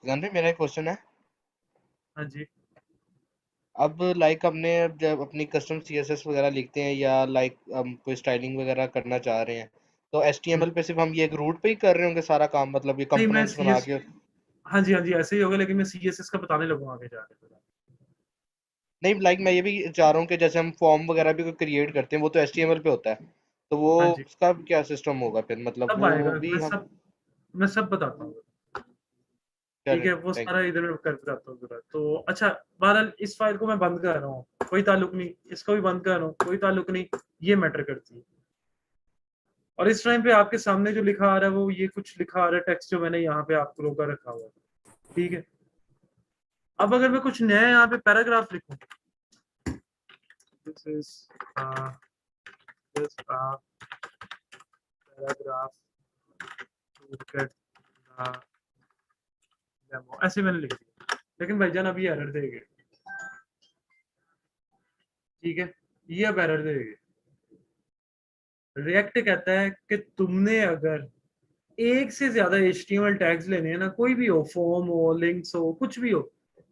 जान भाई मेरा एक क्वेश्चन है। हाँ जी। अब लाइक हमने जब अपनी कस्टम सीएसएस वगैरह लिखते हैं या लाइक हम कोई स्टाइलिंग वगैरह करना चाह रहे हैं, तो एचटीएमएल पे सिर्फ हम ये एक रूट पे ही कर रहे होंगे सारा काम, मतलब ये नहीं मैं कंपोनेंट्स बना के? हाँ जी ऐसे ही होगा, लेकिन मैं सीएसएस का बताने लगूंगा आगे जाके। नहीं लाइक मैं ये भी चाह रहा हूँ कि जैसे हम फॉर्म वगैरह भी क्रिएट करते हैं वो तो एचटीएमएल पे होता है, तो वो हाँ जी उसका क्या सिस्टम होगा फिर, मतलब सब आएगा, वो भी हम? मैं सब बताता हूँ, ठीक चलें, है। वो थैंक सारा इधर में कर बताता हूँ जरा। तो अच्छा बहरहाल इस फाइल को मैं बंद कर रहा हूँ, कोई ताल्लुक नहीं, इसको भी बंद कर रहा हूँ, कोई ताल्लुक नहीं, ये मैटर करती है। और इस टाइम पे आपके सामने जो लिखा आ रहा है वो ये कुछ लिखा आ रहा है टेक्स्ट, जो मैंने यहाँ पे आप लोगों का रखा हुआ है, ठीक है। अब अगर मैं कुछ नया यहाँ पे पैराग्राफ लिखूं, this is just a paragraph to get the demo, ऐसे मैंने लिख दिया, लेकिन भाईजान अभी एरर देंगे, ठीक है। ये अब एरर देंगे। रिएक्ट कहता है कि तुमने अगर एक से ज्यादा HTML टैग्स लेने हैं ना, कोई भी हो, फॉर्म हो, लिंक्स हो, कुछ भी हो,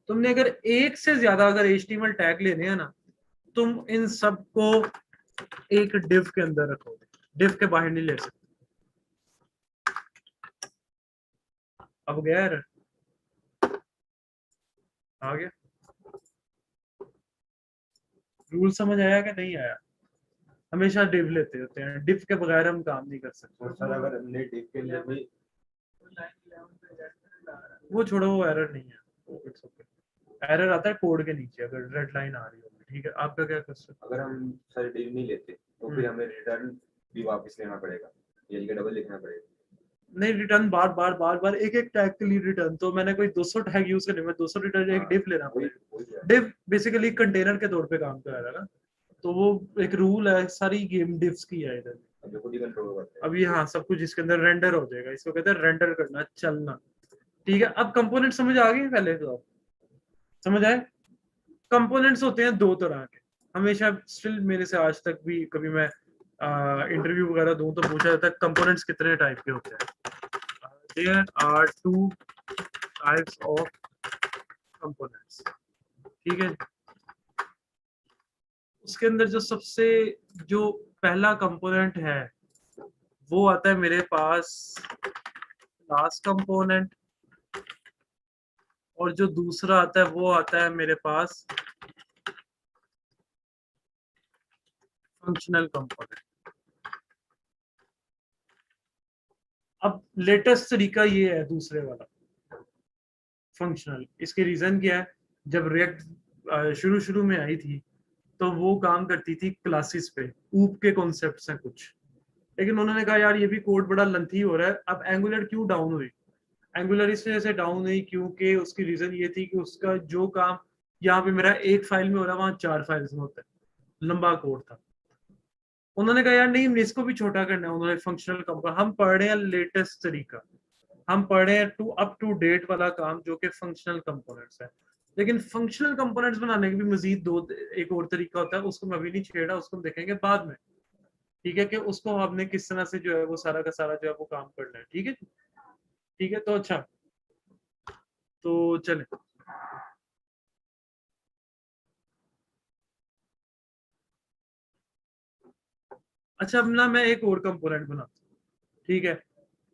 तुमने अगर एक से ज्यादा अगर HTML टैग लेने हैं ना, तुम इन सबको एक डिव के अंदर रखोगे। डिफ के बाहर नहीं ले सकते। अब गया एरर, आ गया। रूल समझ आया कि नहीं आया? हमेशा डिव लेते होते हैं, डिफ के बगैर हम काम नहीं कर सकते। और सर अगर हमने डिफ के लिए भी वो छोड़ो, वो एरर नहीं है, इट्स ओके। एरर आता है कोड के नीचे अगर रेड लाइन आ रही होगी, ठीक है। आपका क्या क्वेश्चन? अगर हम सर डिफ नहीं लेते तो फिर हमें रिटर्न भी वापस लेना पड़ेगा, ये डबल लिखना पड़ेगा। नहीं, रिटर्न बार एक एक टैग के लिए रिटर्न, तो मैंने कोई 200 टैग यूज करने में 200 रिटर्न एक डिफ लेना पड़ेगा। डिफ बेसिकली कंटेनर के तौर पे काम कर रहा है ना, तो वो एक रूल है, सारी गेम डिफ्स की है इधर। अब ये हाँ सब कुछ इसके अंदर रेंडर हो जाएगा, इसको कहते हैं रेंडर करना, चलना, ठीक है। अब कंपोनेंट समझ आ गए? पहले तो आप समझ आए। कंपोनेंट्स होते हैं दो तरह के, हमेशा स्टिल मेरे से आज तक भी कभी मैं इंटरव्यू वगैरह दूं तो पूछा जाता है कंपोनेंट्स कितने टाइप के होते हैं। There are 2 types of components, ठीक है। उसके अंदर जो सबसे जो पहला कंपोनेंट है वो आता है मेरे पास क्लास कंपोनेंट, और जो दूसरा आता है वो आता है मेरे पास फंक्शनल कंपोनेंट। अब लेटेस्ट तरीका ये है दूसरे वाला फंक्शनल। इसके रीजन क्या है, जब रिएक्ट शुरू में आई थी तो वो काम करती थी क्लासेस पे, ऊप के कॉन्सेप्ट्स हैं कुछ, लेकिन उन्होंने कहा यार ये भी कोड बड़ा लेंथी हो रहा है। अब एंगुलर क्यों डाउन हुई? एंगुलर इस वजह से डाउन हुई क्योंकि उसकी रीजन ये थी कि उसका जो काम यहाँ पे मेरा एक फाइल में हो रहा है वहां 4 फाइल्स में होता है, लंबा कोड था। उन्होंने कहा यार नहीं, इसको भी छोटा करना है। उन्होंने फंक्शनल कंपोनेंट, हम पढ़ रहे हैं लेटेस्ट तरीका, हम पढ़ रहे हैं अप टू डेट वाला काम जो कि फंक्शनल कंपोनेंट्स है। लेकिन फंक्शनल कंपोनेंट्स बनाने के भी मजीद एक और तरीका होता है, उसको मैं अभी नहीं छेड़ा, उसको हम देखेंगे बाद में, ठीक है। कि उसको हमने किस तरह से जो है वो सारा का सारा जो है वो काम करना है, ठीक है, ठीक है। तो अच्छा, तो चले अच्छा, अब ना मैं एक और कंपोनेंट बनाता हूँ, ठीक है।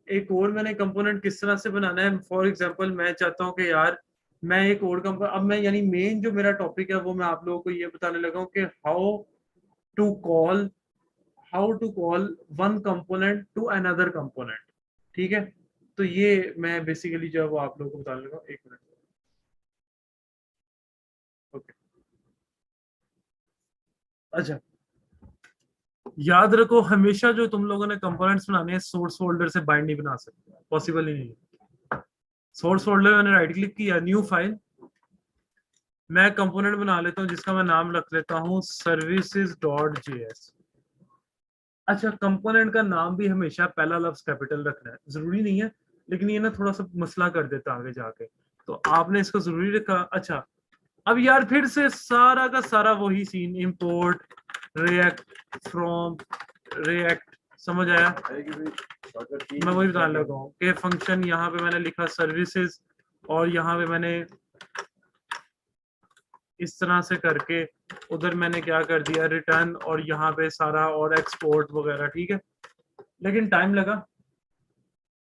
एक और मैंने कंपोनेंट किस तरह से बनाना है, फॉर एग्जांपल मैं चाहता हूँ कि यार मैं एक और अब मैं यानी मेन जो मेरा टॉपिक है वो मैं आप लोगों को ये बताने लगा हूँ कि to call how to call one component to another component, ठीक है। तो ये मैं बेसिकली जो है वो आप लोगों को बताने लगा हूँ। एक मिनट, ओके। अच्छा, याद रखो हमेशा जो तुम लोगों ने कंपोनेंट्स बनाने हैं सोर्स फोल्डर से बाइंड नहीं बना सकते, पॉसिबल ही नहीं है। सोर्स फोल्डर मैंने राइट क्लिक किया, न्यू फाइल, मैं कंपोनेंट बना लेता हूँ जिसका मैं नाम रख लेता हूँ services.js। अच्छा, कंपोनेंट का नाम भी हमेशा पहला लफ्ज कैपिटल रखना है, जरूरी नहीं है, लेकिन ये ना थोड़ा सा मसला कर देता आगे जाके, तो आपने इसको जरूरी रखा। अच्छा, अब यार फिर से सारा का सारा वही scene, import React from React, समझ आया? मैं वही बताने लगा हूँ कि फंक्शन यहाँ पे मैंने लिखा सर्विसेज, और यहाँ पे मैंने इस तरह से करके उधर मैंने क्या कर दिया, रिटर्न, और यहाँ पे सारा और एक्सपोर्ट वगैरह, ठीक है। लेकिन टाइम लगा,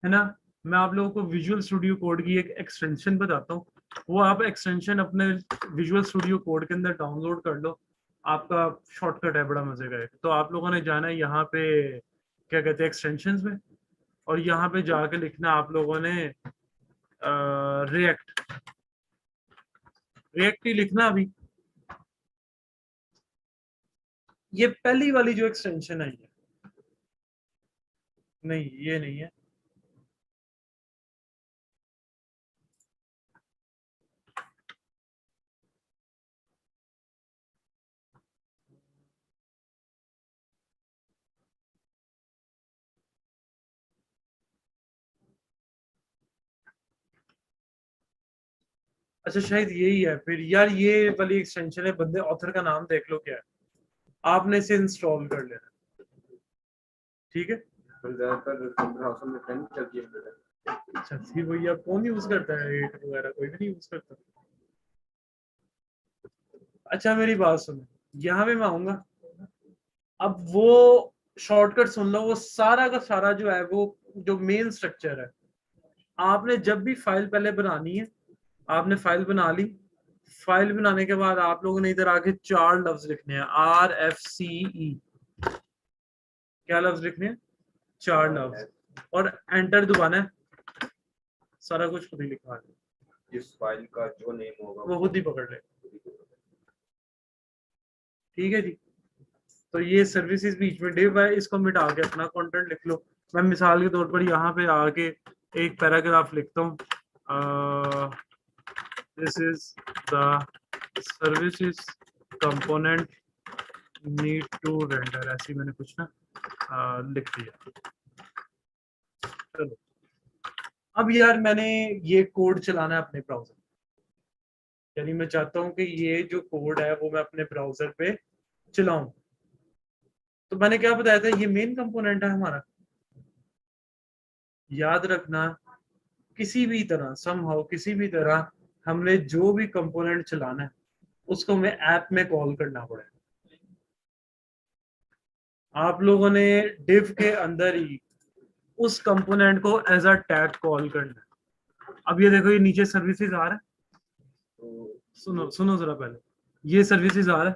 है ना। मैं आप लोगों को विजुअल स्टूडियो कोड की एक एक्सटेंशन बताता हूँ, वो आप एक्सटेंशन अपने विजुअल स्टूडियो कोड के अंदर डाउनलोड कर लो, आपका शॉर्टकट है, बड़ा मजे का है। तो आप लोगों ने जाना है यहाँ पे क्या कहते हैं एक्सटेंशंस में, और यहाँ पे जाके लिखना आप लोगों ने रिएक्ट, रिएक्ट ही लिखना। अभी ये पहली वाली जो एक्सटेंशन आई है, नहीं ये नहीं है, अच्छा शायद यही है फिर यार, ये वाली एक्सटेंशन है। बंदे ऑथर का नाम देख लो क्या है, आपने इसे इंस्टॉल कर लेना, ठीक है। अच्छा फिर भैया कौन यूज करता है, 8 वगैरह कोई भी नहीं यूज करता। अच्छा मेरी बात सुनो, यहाँ पे मैं आऊंगा, अब वो शॉर्टकट सुन लो, वो सारा का सारा जो है वो जो मेन स्ट्रक्चर है, आपने जब भी फाइल पहले बनानी है, आपने फाइल बना ली, फाइल बनाने के बाद आप लोगों ने इधर आके 4 लफ्ज लिखने हैं, RFCE, क्या लफ्ज लिखने हैं? 4 लफ्ज, और एंटर दबाना है, सारा कुछ खुद ही लिखा है, इस फाइल का जो नेम होगा वो खुद ही पकड़ ले। ठीक है जी। तो ये सर्विसेज बीच में डिव है, इसको मिटा के अपना कंटेंट लिख लो। मैं मिसाल के तौर पर यहाँ पे आके एक पैराग्राफ लिखता हूँ, this is the services component need to render, ऐसी मैंने कुछ ना लिख दिया। चलो अब यार मैंने ये कोड चलाना है अपने ब्राउजर, यानी मैं चाहता हूँ कि ये जो कोड है वो मैं अपने ब्राउजर पे चलाऊं। तो मैंने क्या बताया था, ये मेन कंपोनेंट है हमारा। याद रखना, किसी भी तरह समहाउ किसी भी तरह हमने जो भी कंपोनेंट चलाना है उसको हमें ऐप में कॉल करना पड़ेगा। आप लोगों ने डिव के अंदर ही उस कंपोनेंट को एज अ टैग कॉल करना है। अब ये देखो, ये नीचे सर्विसेज आ रहा है, तो सुनो सुनो जरा, पहले ये सर्विसेज आ रहा है,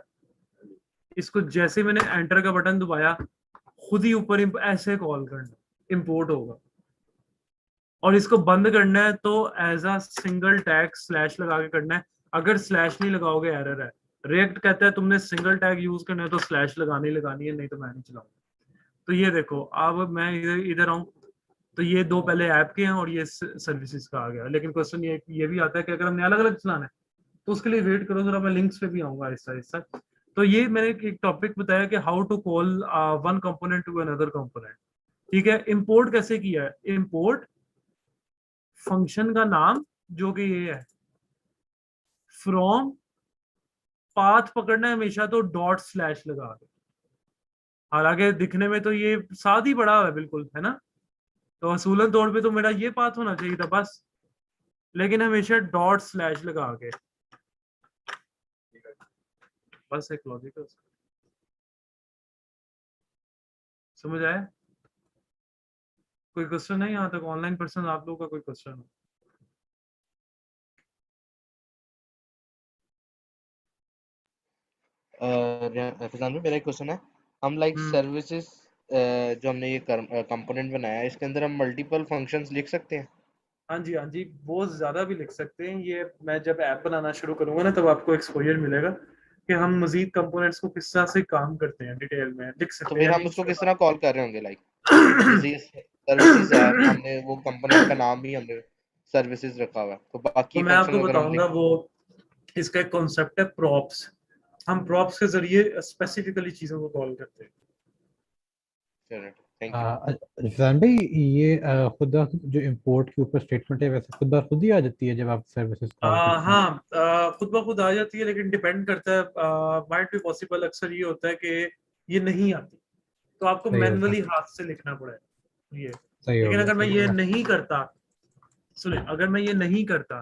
इसको जैसे मैंने एंटर का बटन दबाया, खुद ही ऊपर ऐसे कॉल करना, इंपोर्ट होगा। और इसको बंद करना है तो as a single tag slash लगा के करना है। अगर स्लैश नहीं लगाओगे एरर है। रिएक्ट कहता है तुमने सिंगल टैग यूज करना है तो स्लैश लगानी लगानी है, नहीं तो मैं नहीं चलाऊंगा। तो ये देखो, अब मैं इधर आऊं तो ये दो पहले ऐप के हैं और ये सर्विसेज का आ गया। लेकिन क्वेश्चन ये भी आता है कि अगर हमने अलग अलग चलाना है तो उसके लिए वेट करो जरा, मैं लिंक्स पे भी आऊंगा आहिस्ता आहिस्ता। तो ये मैंने एक टॉपिक बताया कि how to call one component to another component. ठीक है, इंपोर्ट कैसे किया है? इंपोर्ट फंक्शन का नाम जो कि ये है, फ्रॉम, पाथ पकड़ना है हमेशा तो डॉट स्लैश लगा दो। हालांकि दिखने में तो ये साथ ही बड़ा है बिल्कुल, है ना, तो असूलन तौर पे तो मेरा ये पाथ होना चाहिए था बस, लेकिन हमेशा डॉट स्लैश लगा के, बस एक लॉजिक है उसका। समझ आया? कोई क्वेश्चन है यहाँ तक? ऑनलाइन पर्सन आप लोगों का कोई क्वेश्चन हो? फिजान भाई मेरा एक क्वेश्चन है, हम लाइक सर्विसेज जो हमने ये कंपोनेंट बनाया है इसके अंदर हम मल्टीपल फंक्शंस लिख सकते हैं? हाँ जी, हाँ जी, बहुत ज्यादा भी लिख सकते हैं। ये मैं जब ऐप बनाना शुरू करूंगा ना तब आपको एक्सपोजर मिलेगा कि हम मजीद कंपोनेंट्स को किस तरह से काम करते हैं, डिटेल में लिख तो सकते फिर हैं। हम उसको किस तरह कॉल कर रहे होंगे? लाइक जैसे सर्विसेज है, हमने वो कंपोनेंट का नाम भी हमने सर्विसेज रखा हुआ है, तो तो बाकी मैं फंक्शन आपको अगर हम बताऊंगा, वो इसका एक कॉन्सेप्ट है प्रॉप्स। हम प्रॉप्स के जरिए स्पेसिफिकली चीजों को कॉल करते हैं। Thank you. फैन भाई, ये खुद ब खुद जो इंपोर्ट के ऊपर स्टेटमेंट है वैसे खुद ब खुद ही आ जाती है जब आप सर्विसेज कॉल करते हैं? हाँ, खुद ब खुद आ जाती है, लेकिन डिपेंड करता है, माइट भी पॉसिबल, अक्सर ये होता है कि ये नहीं आती तो आपको सही हो गया, मैनुअली हाथ से लिखना पड़ेगा ये। सही हो लेकिन गया, अगर मैं सही हो ये गया। नहीं करता, सुने, अगर मैं ये नहीं करता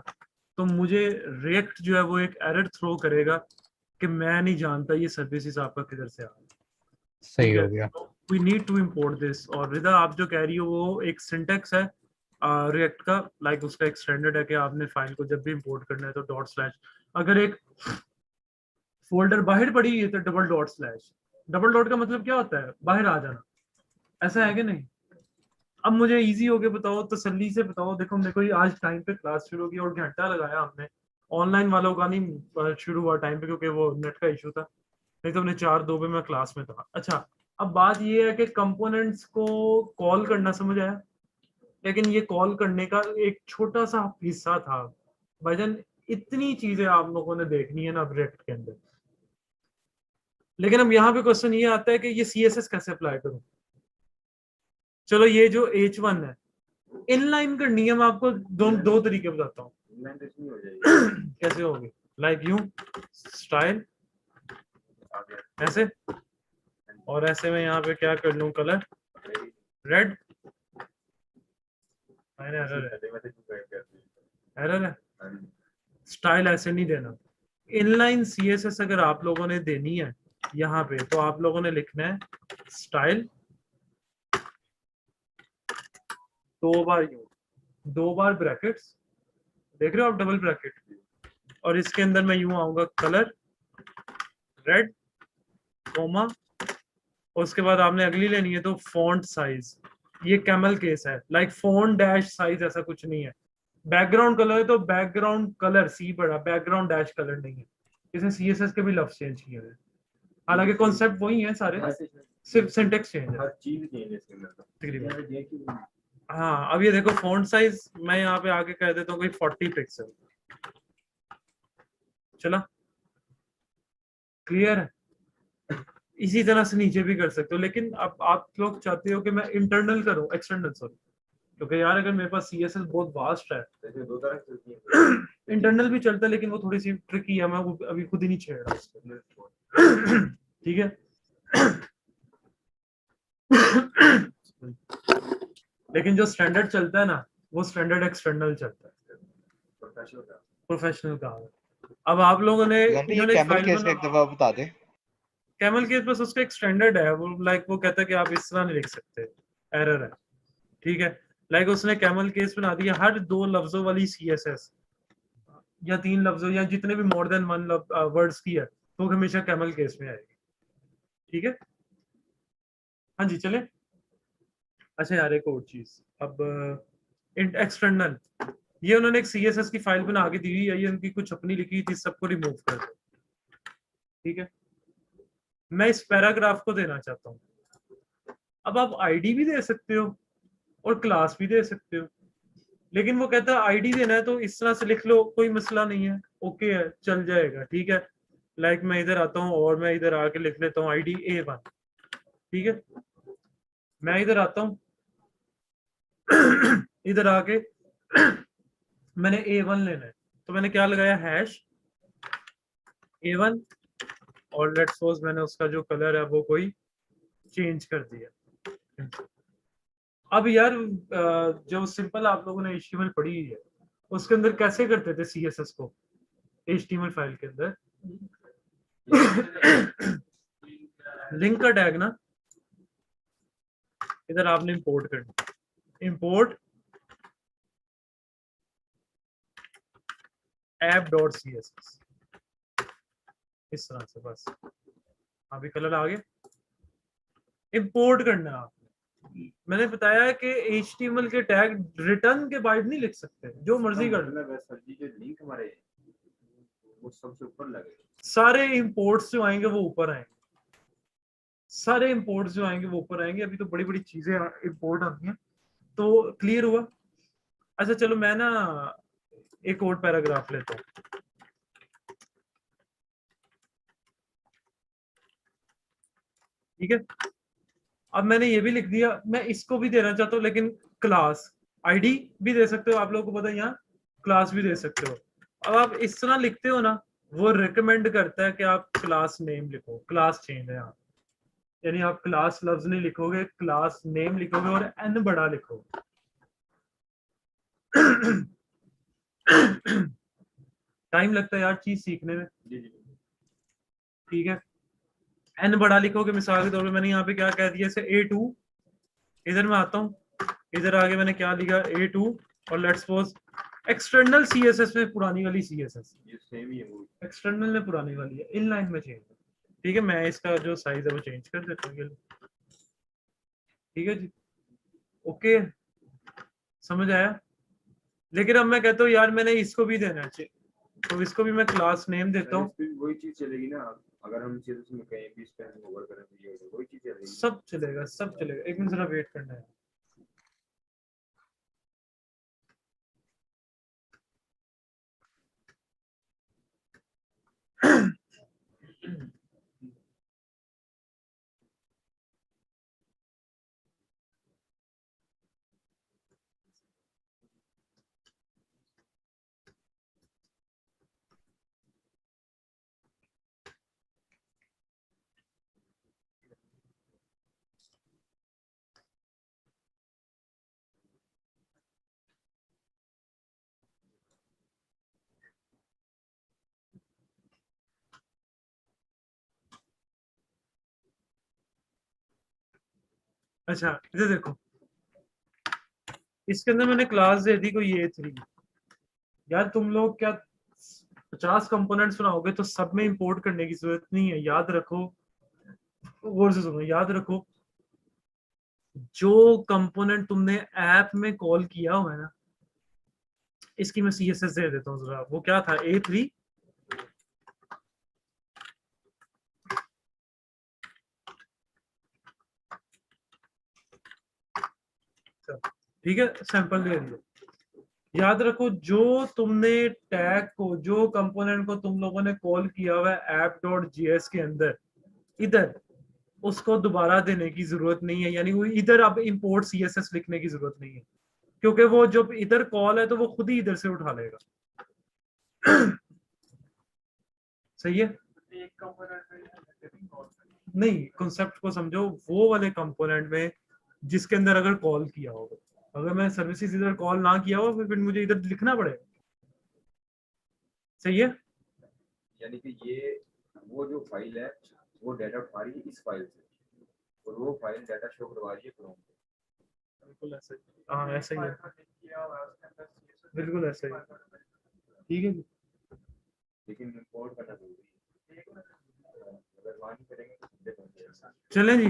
तो मुझे रिएक्ट जो है वो एक एरर थ्रो करेगा कि मैं नहीं जानता ये सर्विसेज आपका किधर से आ रहा है। सही ठीक है, हो गया। तो we need to import this. और रिदा, आप जो कह रही हो वो एक सिंटेक्स है रिएक्ट का, लाइक उसका एक स्टैंडर्ड है कि आपने फाइल को जब भी इंपोर्ट करना है तो डॉट स्लैश, अगर एक फोल्डर बाहर पड़ी है तो double dot slash. Double dot का मतलब क्या होता है? बाहर आ जाना, ऐसा है कि नहीं? अब मुझे इजी हो गया, बताओ, तसल्ली से बताओ। देखो मेरे को ही आज टाइम पे क्लास शुरू की और घंटा लगाया हमने। ऑनलाइन वालों का नहीं शुरू हुआ टाइम पे क्योंकि वो नेट का इशू था, नहीं तो हमने 4:02 पे मैं क्लास में था। अच्छा, अब बात ये है कि कंपोनेंट्स को कॉल करना समझ आया, लेकिन ये कॉल करने का एक छोटा सा हिस्सा था भाईजान। इतनी चीजें आप लोगों ने देखनी है ना रिएक्ट के अंदर। लेकिन अब यहाँ पे क्वेश्चन ये आता है कि ये CSS कैसे अप्लाई करूं। चलो, ये जो H1 है, इनलाइन करनी है, मैं आपको दो तरीके बताता हूँ। इम्प्लीमेंटेशन हो जाएगी कैसे होगी? लाइक यूं, स्टाइल ऐसे, और ऐसे में यहाँ पे क्या कर लूं, कलर रेड। एरर है, स्टाइल ऐसे नहीं देना। इनलाइन CSS अगर आप लोगों ने देनी है यहाँ पे तो आप लोगों ने लिखना है स्टाइल 2 बार यूं, 2 बार ब्रैकेट्स, देख रहे हो आप, डबल ब्रैकेट, और इसके अंदर मैं यूं आऊंगा कलर रेड कोमा, उसके बाद आपने अगली लेनी है तो फॉन्ट साइज, ये कैमल केस है, लाइक फॉन्ट डैश साइज ऐसा कुछ नहीं है। बैकग्राउंड कलर है तो बैकग्राउंड कलर सी बड़ा, बैकग्राउंड डैश कलर नहीं है। इसमें सीएसएस के भी लफ्ज चेंज किए हुए हैं, हालांकि कॉन्सेप्ट वही है सारे, सिर्फ सिंटेक्स चेंज है हर चीज चेंज है इसके अंदर तकरीबन। हाँ अब ये देखो फॉन्ट साइज मैं यहाँ पे आके कह देता हूँ कोई 40 पिक्सल, चला क्लियर है। इसी तरह से नीचे भी कर सकते हो, लेकिन अब आप लोग चाहते हो कि मैं इंटरनल करूं, एक्सटर्नल सॉरी, क्योंकि यार अगर मेरे पास सीएसएस बहुत वास्ट है, जैसे दो तरह की चलती है इंटरनल भी चलता है लेकिन वो थोड़ी सी ट्रिकी है, मैं वो अभी खुद ही नहीं छेड़ रहा उसको। ठीक है। लेकिन जो स्टैंडर्ड चलता है ना वो स्टैंडर्ड एक्सटर्नल चलता है, प्रोफेशनल का। अब आप लोगों ने इन्होंने कैमल फाइल केस का एक दफा बता दे। कैमल केस बस उसका एक स्टैंडर्ड है, वो लाइक वो कहता है कि आप इस तरह नहीं लिख सकते, एरर है, ठीक है। लाइक उसने कैमल केस बना दिया, हर 2 लफ्जों वाली सीएसएस या 3 लफ्जों या जितने भी मोर देन 1 वर्ड्स की है तो हमेशा कैमल केस में आएगी, ठीक है। हाँ जी चले। अच्छा यार एक और चीज, अब एक्सटर्नल, ये उन्होंने एक सीएसएस की फाइल बना के दी हुई है, ये उनकी कुछ अपनी लिखी थी, सबको रिमूव कर दो, ठीक है। मैं इस पैराग्राफ को देना चाहता हूँ, अब आप आईडी भी दे सकते हो और क्लास भी दे सकते हो, लेकिन वो कहता है आईडी देना है तो इस तरह से लिख लो, कोई मसला नहीं है, ओके है, चल जाएगा, ठीक है। लाइक मैं इधर आता हूँ और मैं इधर आके लिख लेता हूँ आईडी A1, ठीक है। मैं इधर आता हूँ इधर आके मैंने A1 लेना है तो मैंने क्या लगाया, हैश A1, और लेट्स सपोज मैंने उसका जो कलर है वो कोई चेंज कर दिया। अब यार जो सिंपल आप लोगों ने HTML पढ़ी है उसके अंदर कैसे करते थे सीएसएस को, HTML फाइल के अंदर लिंक का टैग ना, इधर आपने इंपोर्ट करना, इंपोर्ट app.css, इस तरह से बस अभी कलर आ गया, इंपोर्ट करना है आपने। मैंने बताया कि HTML के टैग रिटर्न के बाइट नहीं लिख सकते, जो मर्जी कर लो, सर जी जो लिंक हमारे वो सबसे ऊपर लगे, सारे इंपोर्ट्स जो आएंगे वो ऊपर आएंगे, सारे इंपोर्ट्स जो आएंगे वो ऊपर आएंगे। अभी तो बड़ी बड़ी चीजें इंपोर्ट आती हैं, तो क्लियर हुआ। अच्छा चलो मैं ना एक और पैराग्राफ लेता हूँ, ठीक है। अब मैंने ये भी लिख दिया, मैं इसको भी देना चाहता हूँ लेकिन क्लास आईडी भी दे सकते हो, आप लोगों को पता है, यहाँ क्लास भी दे सकते हो। अब आप इस तरह लिखते हो ना, वो रिकमेंड करता है कि आप क्लास नेम लिखो, क्लास चेंज है यहाँ, यानी आप क्लास लफ्ज नहीं लिखोगे, क्लास नेम लिखोगे और एन बड़ा लिखोगे। टाइम लगता है यार चीज सीखने में, ठीक है। एन बड़ा लिखोगे, मिसाल के तौर पे मैंने यहाँ पे क्या कह दिया, जैसे A2, इधर मैं आता हूँ, इधर आगे मैंने क्या लिखा A2, और लेट्स सपोज एक्सटर्नल सीएसएस में पुरानी वाली सीएसएस, ये सेम ही है वो। एक्सटर्नल में पुरानी वाली है, इन लाइन में चेंज, ठीक है। मैं इसका जो साइज है वो चेंज कर देता हूँ, ठीक है जी, ओके समझ आया। लेकिन अब मैं कहता हूँ यार मैंने इसको भी देना चाहिए, तो इसको भी मैं क्लास नेम देता हूँ, वही चीज चलेगी ना, अगर हम सीएसएस में कहीं भी स्पेलिंग ओवर करें तो ये वही चीज चलेगी, सब चलेगा सब चलेगा। एक मिनट जरा वेट करना है। अच्छा इधर देखो, इसके अंदर मैंने क्लास दे दी कोई A3। यार तुम लोग क्या 50 कंपोनेंट्स बनाओगे तो सब में इंपोर्ट करने की जरूरत नहीं है। याद रखो, गौर से सुनो, याद रखो, जो कंपोनेंट तुमने ऐप में कॉल किया हुआ है ना, इसकी मैं CSS दे देता हूँ जरा। वो क्या था, A3। ठीक है, सैंपल दे दिया। याद रखो, जो तुमने टैग को, जो कंपोनेंट को तुम लोगों ने कॉल किया हुआ है app.js के अंदर, इधर उसको दोबारा देने की जरूरत नहीं है। यानी वो इधर अब इंपोर्ट CSS लिखने की जरूरत नहीं है, क्योंकि वो जब इधर कॉल है तो वो खुद ही इधर से उठा लेगा। सही है? नहीं, कॉन्सेप्ट को समझो। वो वाले कंपोनेंट में जिसके अंदर अगर कॉल किया होगा, अगर मैं सर्विसेज इधर कॉल ना किया हो फिर मुझे इधर लिखना पड़ेगा। सही है? यानी कि ये वो जो फाइल है वो डाटा उठा रही है इस फाइल से, और वो फाइल डाटा शो करवा रही है क्रोम पे। बिल्कुल ऐसा ही। हाँ, ऐसा ही है, बिल्कुल ऐसा ही है। ठीक है जी। लेकिन इंपोर्ट करना जरूरी है, अगर वहाँ नहीं करेंगे तो सीधे बन जाएगा। चलें जी।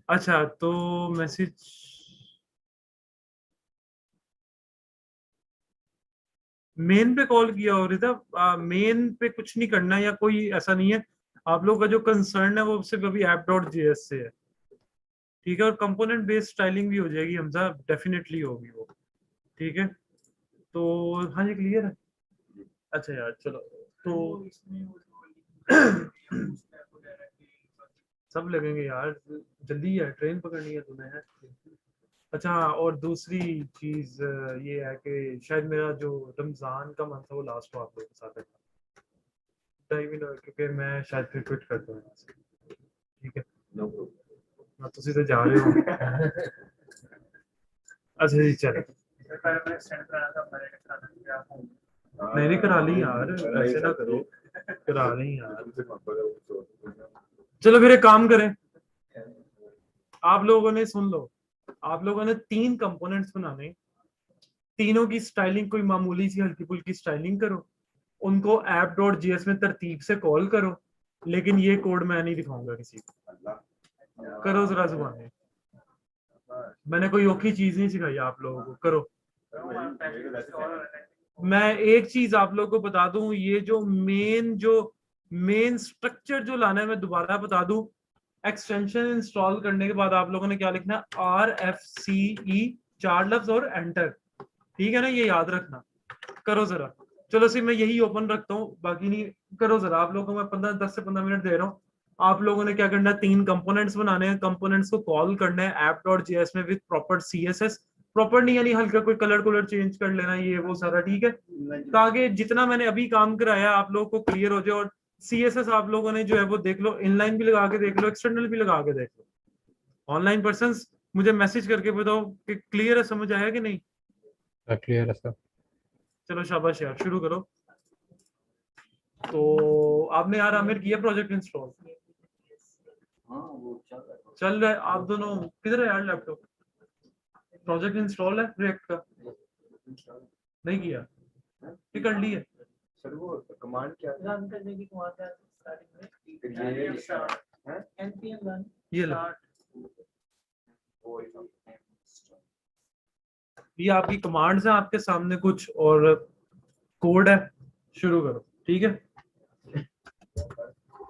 अच्छा, तो मैसेज मेन पे कॉल किया हो रहा, मेन पे कुछ नहीं करना, या कोई ऐसा नहीं है। आप लोग का जो कंसर्न है वो सिर्फ अभी app.js से है। ठीक है, और कंपोनेंट बेस्ड स्टाइलिंग भी हो जाएगी हमजा, डेफिनेटली होगी वो। ठीक है, तो हाँ जी, क्लियर है। अच्छा यार, चलो तो सब लगेंगे यार, जल्दी है, ट्रेन पकड़नी है तुम्हें है। अच्छा हाँ, और दूसरी चीज ये है कि शायद मेरा जो रमजान का मंथ है वो लास्ट आप लोगों के साथ है, क्योंकि मैं शायद फिर क्विट कर दूँ यहाँ से। ठीक है, नो प्रॉब्लम। हाँ तो सीधे जा रहे हो। अच्छा जी, चलो। नहीं करा ली यार, ऐसे ना करो, करा ली यार। चलो फिर एक काम करें, आप लोगों ने सुन लो, आप लोगों ने 3 कंपोनेंट्स बनाने, तीनों की स्टाइलिंग कोई मामूली सी हल्की फुल्की स्टाइलिंग करो, उनको app.js में तरतीब से कॉल करो। लेकिन ये कोड मैं नहीं दिखाऊंगा किसी को। करो जरा जुबान, मैंने कोई औखी चीज नहीं सिखाई आप लोगों को, करो। मैं एक चीज आप लोगों को बता दूं, ये जो मेन स्ट्रक्चर जो लाना है, मैं दोबारा बता दूं। एक्सटेंशन इंस्टॉल करने के बाद आप लोगों ने क्या लिखना है, RFCE, 4 लफ्ज और एंटर। ठीक है ना, ये याद रखना। करो जरा, चलो सिर्फ मैं यही ओपन रखता हूँ, बाकी नहीं। करो जरा, आप लोगों को मैं 10 से 15 मिनट दे रहा हूँ। आप लोगों ने क्या करना है, 3 कंपोनेंट्स बनाने हैं, कंपोनेंट्स को कॉल करना है app.js में विद प्रॉपर CSS। प्रॉपर नहीं यानी हल्का कोई कलर चेंज कर लेना, ये वो सारा ठीक है, ताकि जितना मैंने अभी काम कराया आप लोगों को क्लियर हो जाए। और CSS आप लोगों ने जो है वो देख लो, इनलाइन भी लगा के देख लो, एक्सटर्नल भी लगा के देख लो। ऑनलाइन पर्सन मुझे मैसेज करके बताओ कि क्लियर है, समझ आया कि नहीं। क्लियर है सर। चलो शाबाश यार, शुरू करो। तो आपने यार आमिर किया प्रोजेक्ट इंस्टॉल? चल रहा है। आप दोनों किधर है यार लैपटॉप? प्रोजेक्ट इंस्टॉल है रिएक्ट का? नहीं किया? ये कर ली है? सर वो कमांड क्या है? रन करने की कमांड है स्टार्टिंग में, फिर ये है npm run ये लो, वो ये आपकी कमांड्स हैं आपके सामने कुछ, और कोड है। शुरू करो, ठीक है।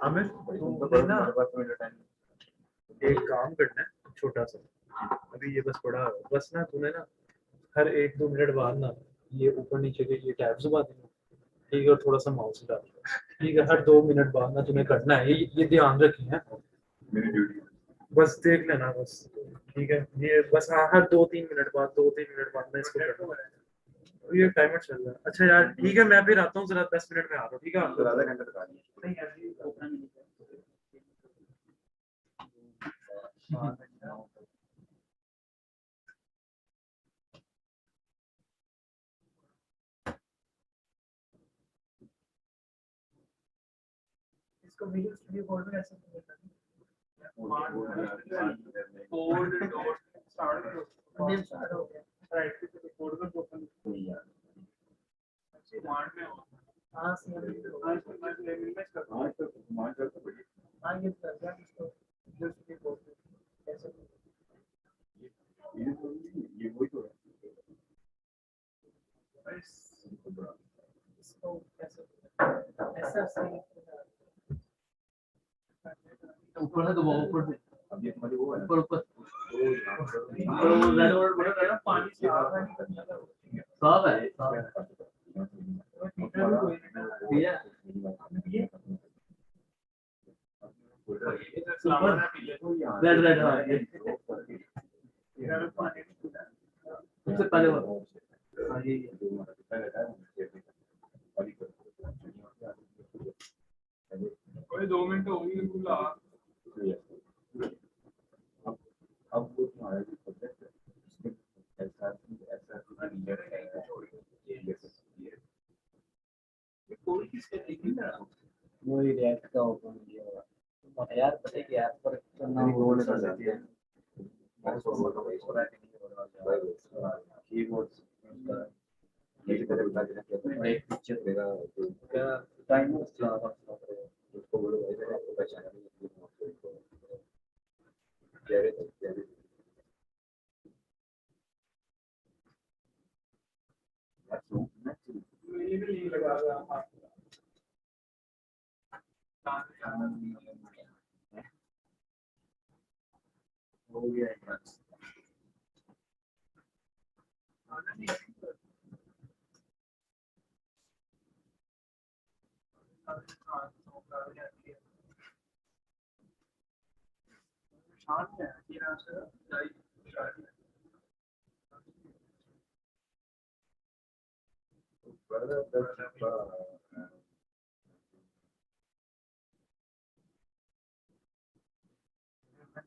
आमिर तो देना, हमारे पास तो टाइम एक काम करना है छोटा सा, अभी ये बस पढ़ा, बस ना तूने ना हर 1-2 मिनट बाद ना ये ऊपर नीचे के ये टैब्स दबा देना। ठीक है, और थोड़ा सा माउस डाल, ठीक है। हर 2 मिनट बाद ना तुम्हें करना है, ये ध्यान रखी है, मेरी ड्यूटी बस देख लेना बस। ठीक है, ये बस हाँ, हर 2-3 मिनट बाद, 2-3 मिनट बाद में इसको करना है। ये टाइमर चल रहा है। अच्छा यार ठीक है, मैं फिर आता हूँ जरा, 10 मिनट में आ रहा हूँ, ठीक है। तो आधा घंटा लगा नहीं यार, इसको विजुअल स्टूडियो कोड में कैसे करना है? कोड डॉट स्टार्ट करो, नेम स्टार्ट हो गया। राइट पे कोड को ओपन नहीं यार कमांड में हो हाँ सी एम आज तो मैं लेवल में कर आज तो कमांड करता बड़ी हाँ ये कर दिया इसको जस्ट के कोड कैसे ये तो नहीं, ये वही तो है इसको कैसे ऐसा सही ऊपर से दबाओ ऊपर से अब ये हमारी वो है ना ऊपर ऊपर वो रेड वर्ड बड़ा है पानी से आ रहा है साफ है साफ है टीचर भी कोई ठीक है ये फ्लावर है पीले रेड रेड हाँ ये यार पानी सबसे पहले वो हाँ ये कोई 2 मिनट हो गए बिल्कुल आ अब वो तुम्हारा जो प्रोजेक्ट है उसमें ऐसा ऐसा कोई किसके नहीं रहा वो ही रिएक्ट का ओपन किया हुआ यार पता है कि ऐप पर करना वो वो कर सकते हैं कीबोर्ड ये तरह बता देना कि अपना एक पिक्चर मेरा जो टाइम उसको बोलो ऐसे आपको पहचाना नहीं चेहरे तक चेहरे ये भी नहीं लगा रहा हो गया है शांत है ये रास्ता जाई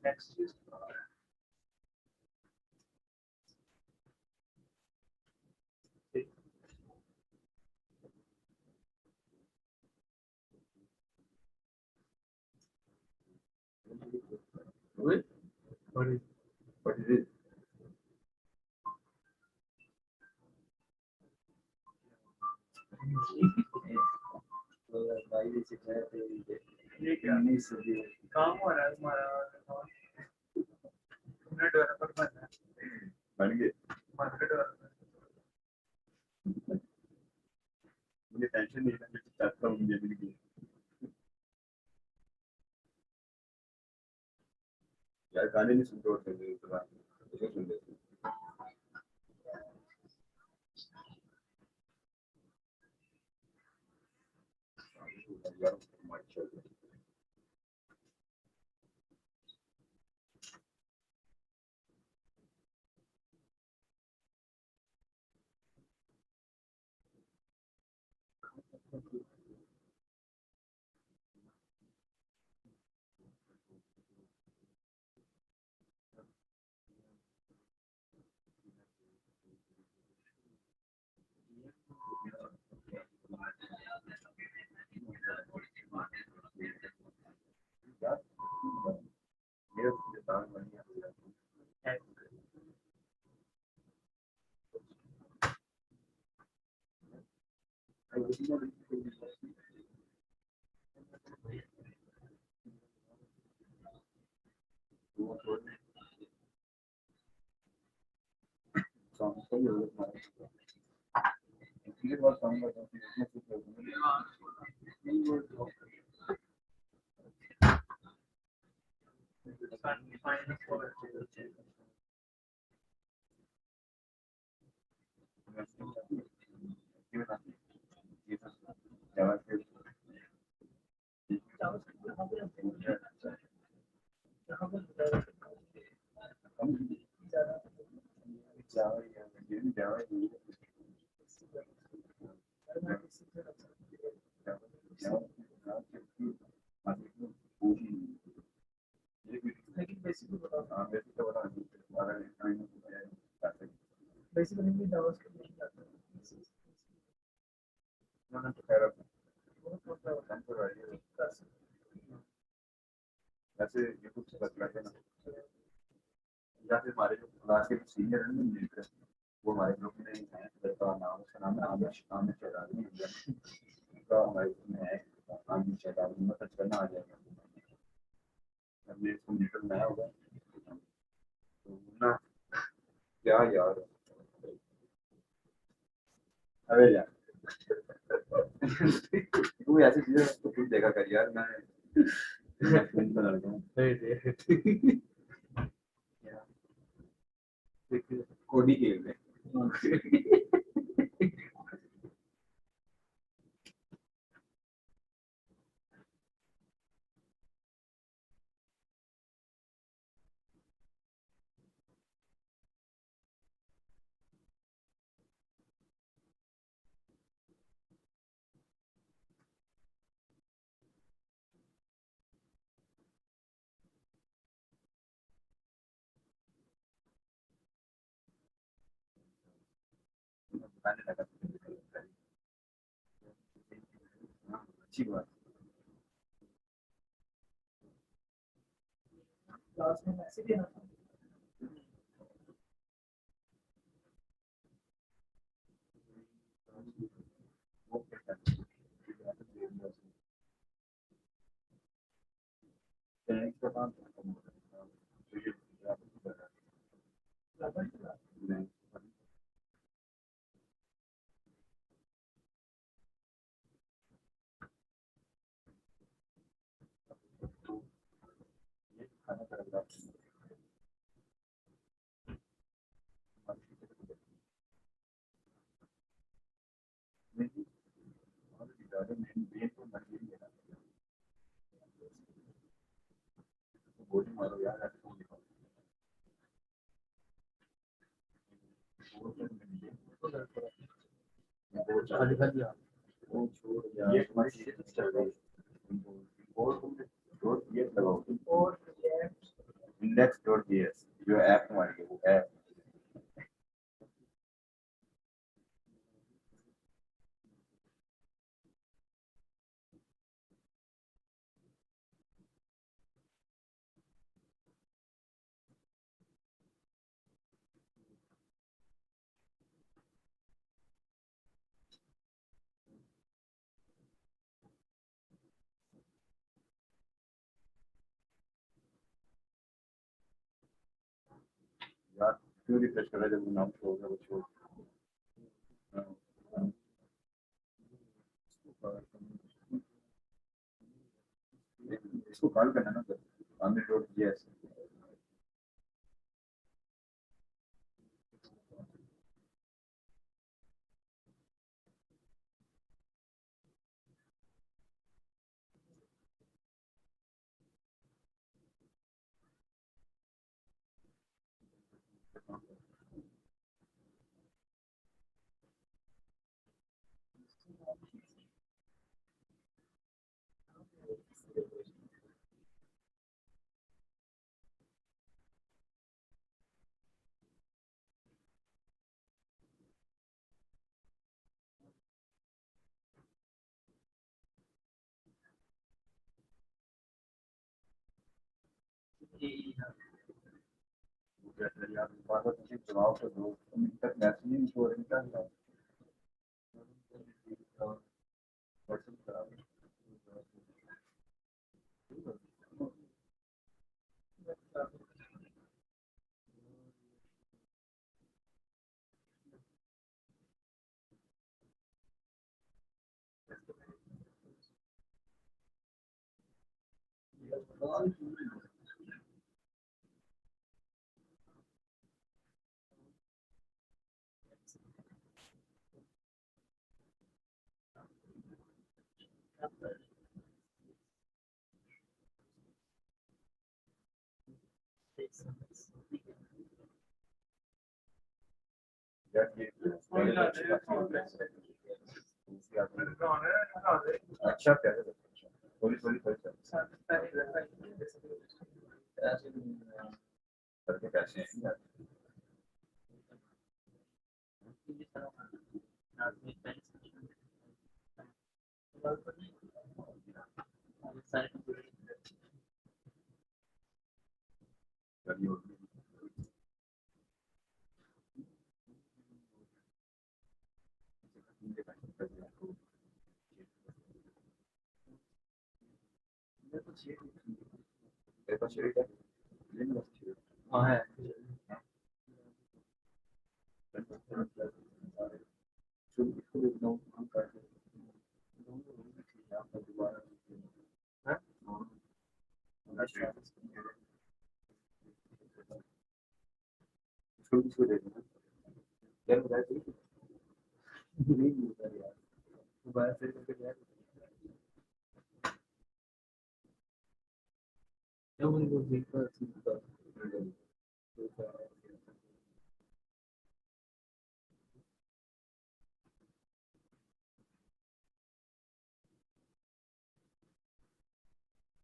नेक्स्ट चीज What is it? ये क्या काम हो रहा है हमारा हमने डेवलपर बनना है बन गए मार्केट डेवलपर मुझे टेंशन नहीं है मैं चाहता हूँ मुझे मिल गई यार गाने नहीं सुनते होते हैं तो मुझे सुन लेते यार माइक चल रहा है मेरा मुझे दान बन गया लेकिन बेसिकली बताओ बेसिकली बेसिकली भी डाउट्स के लिए जाते हैं वैसे यूट्यूब से बता देना या फिर हमारे जो क्लास के सीनियर हैं ना वो हमारे ग्रुप में है, लड़का नाम उसका नाम है आमिर आमिर शहजादी इंडिया का हमारे ग्रुप में है आमिर शहजादी में टच करना आ जाएगा हमने इसको मीटर बनाया होगा तो ना क्या यार अबे यार तू ऐसी चीजें तो खुद देखा कर यार मैं फोन पर लड़का हूँ कोडी खेल में बताने लगा हाँ, अच्छी बात क्लास में मैसेज देना था वो क्या करता है? Thanks for not नहीं ये खाना पड़ेगा नहीं और ज़्यादा मेन तो मर्जी है ना गोली मारो यार ऐसे तो लिखो वो तो खाली खाली वो छोड़ यार ये हमारी चीज़ चल रही है और तुमने डॉट जीएस लगाओ और इंडेक्स डॉट जीएस जो ऐप हमारी है वो ऐप यार क्यों रिफ्रेश कर रहा है जब वो नाम शो होगा वो छोड़ इसको कॉल करना ना सर आमिर डॉट जीएस यार बार बार मुझे जवाब तो दो तुम तक मैसेज नहीं छोड़ रही क्या व्हाट्सएप करा यार ये पहले अच्छी बात है अच्छा प्यारे थोड़ी थोड़ी थोड़ी करके कैसे हैं यार तेरे पास शेड है? हाँ है इसको भी नो हम कर दे आपका दोबारा है अच्छा इसको दे देना यार बताया तो नहीं मिलता यार दोबारा से करके यार जब उनको देखकर सीखता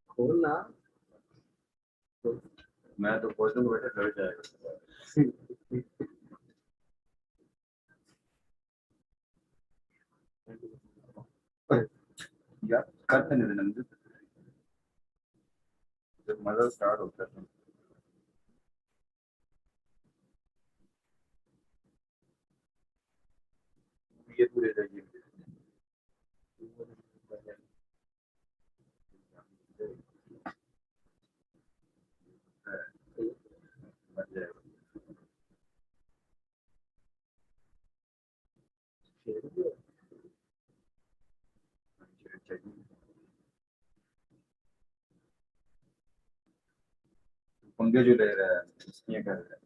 खोलना मैं तो खोल दूंगा बेटा डर जाएगा यार करते नहीं देना मुझे जब मजा स्टार्ट होता है ये पूरे जाइए पंगे जो ले रहा है इसलिए कर रहा है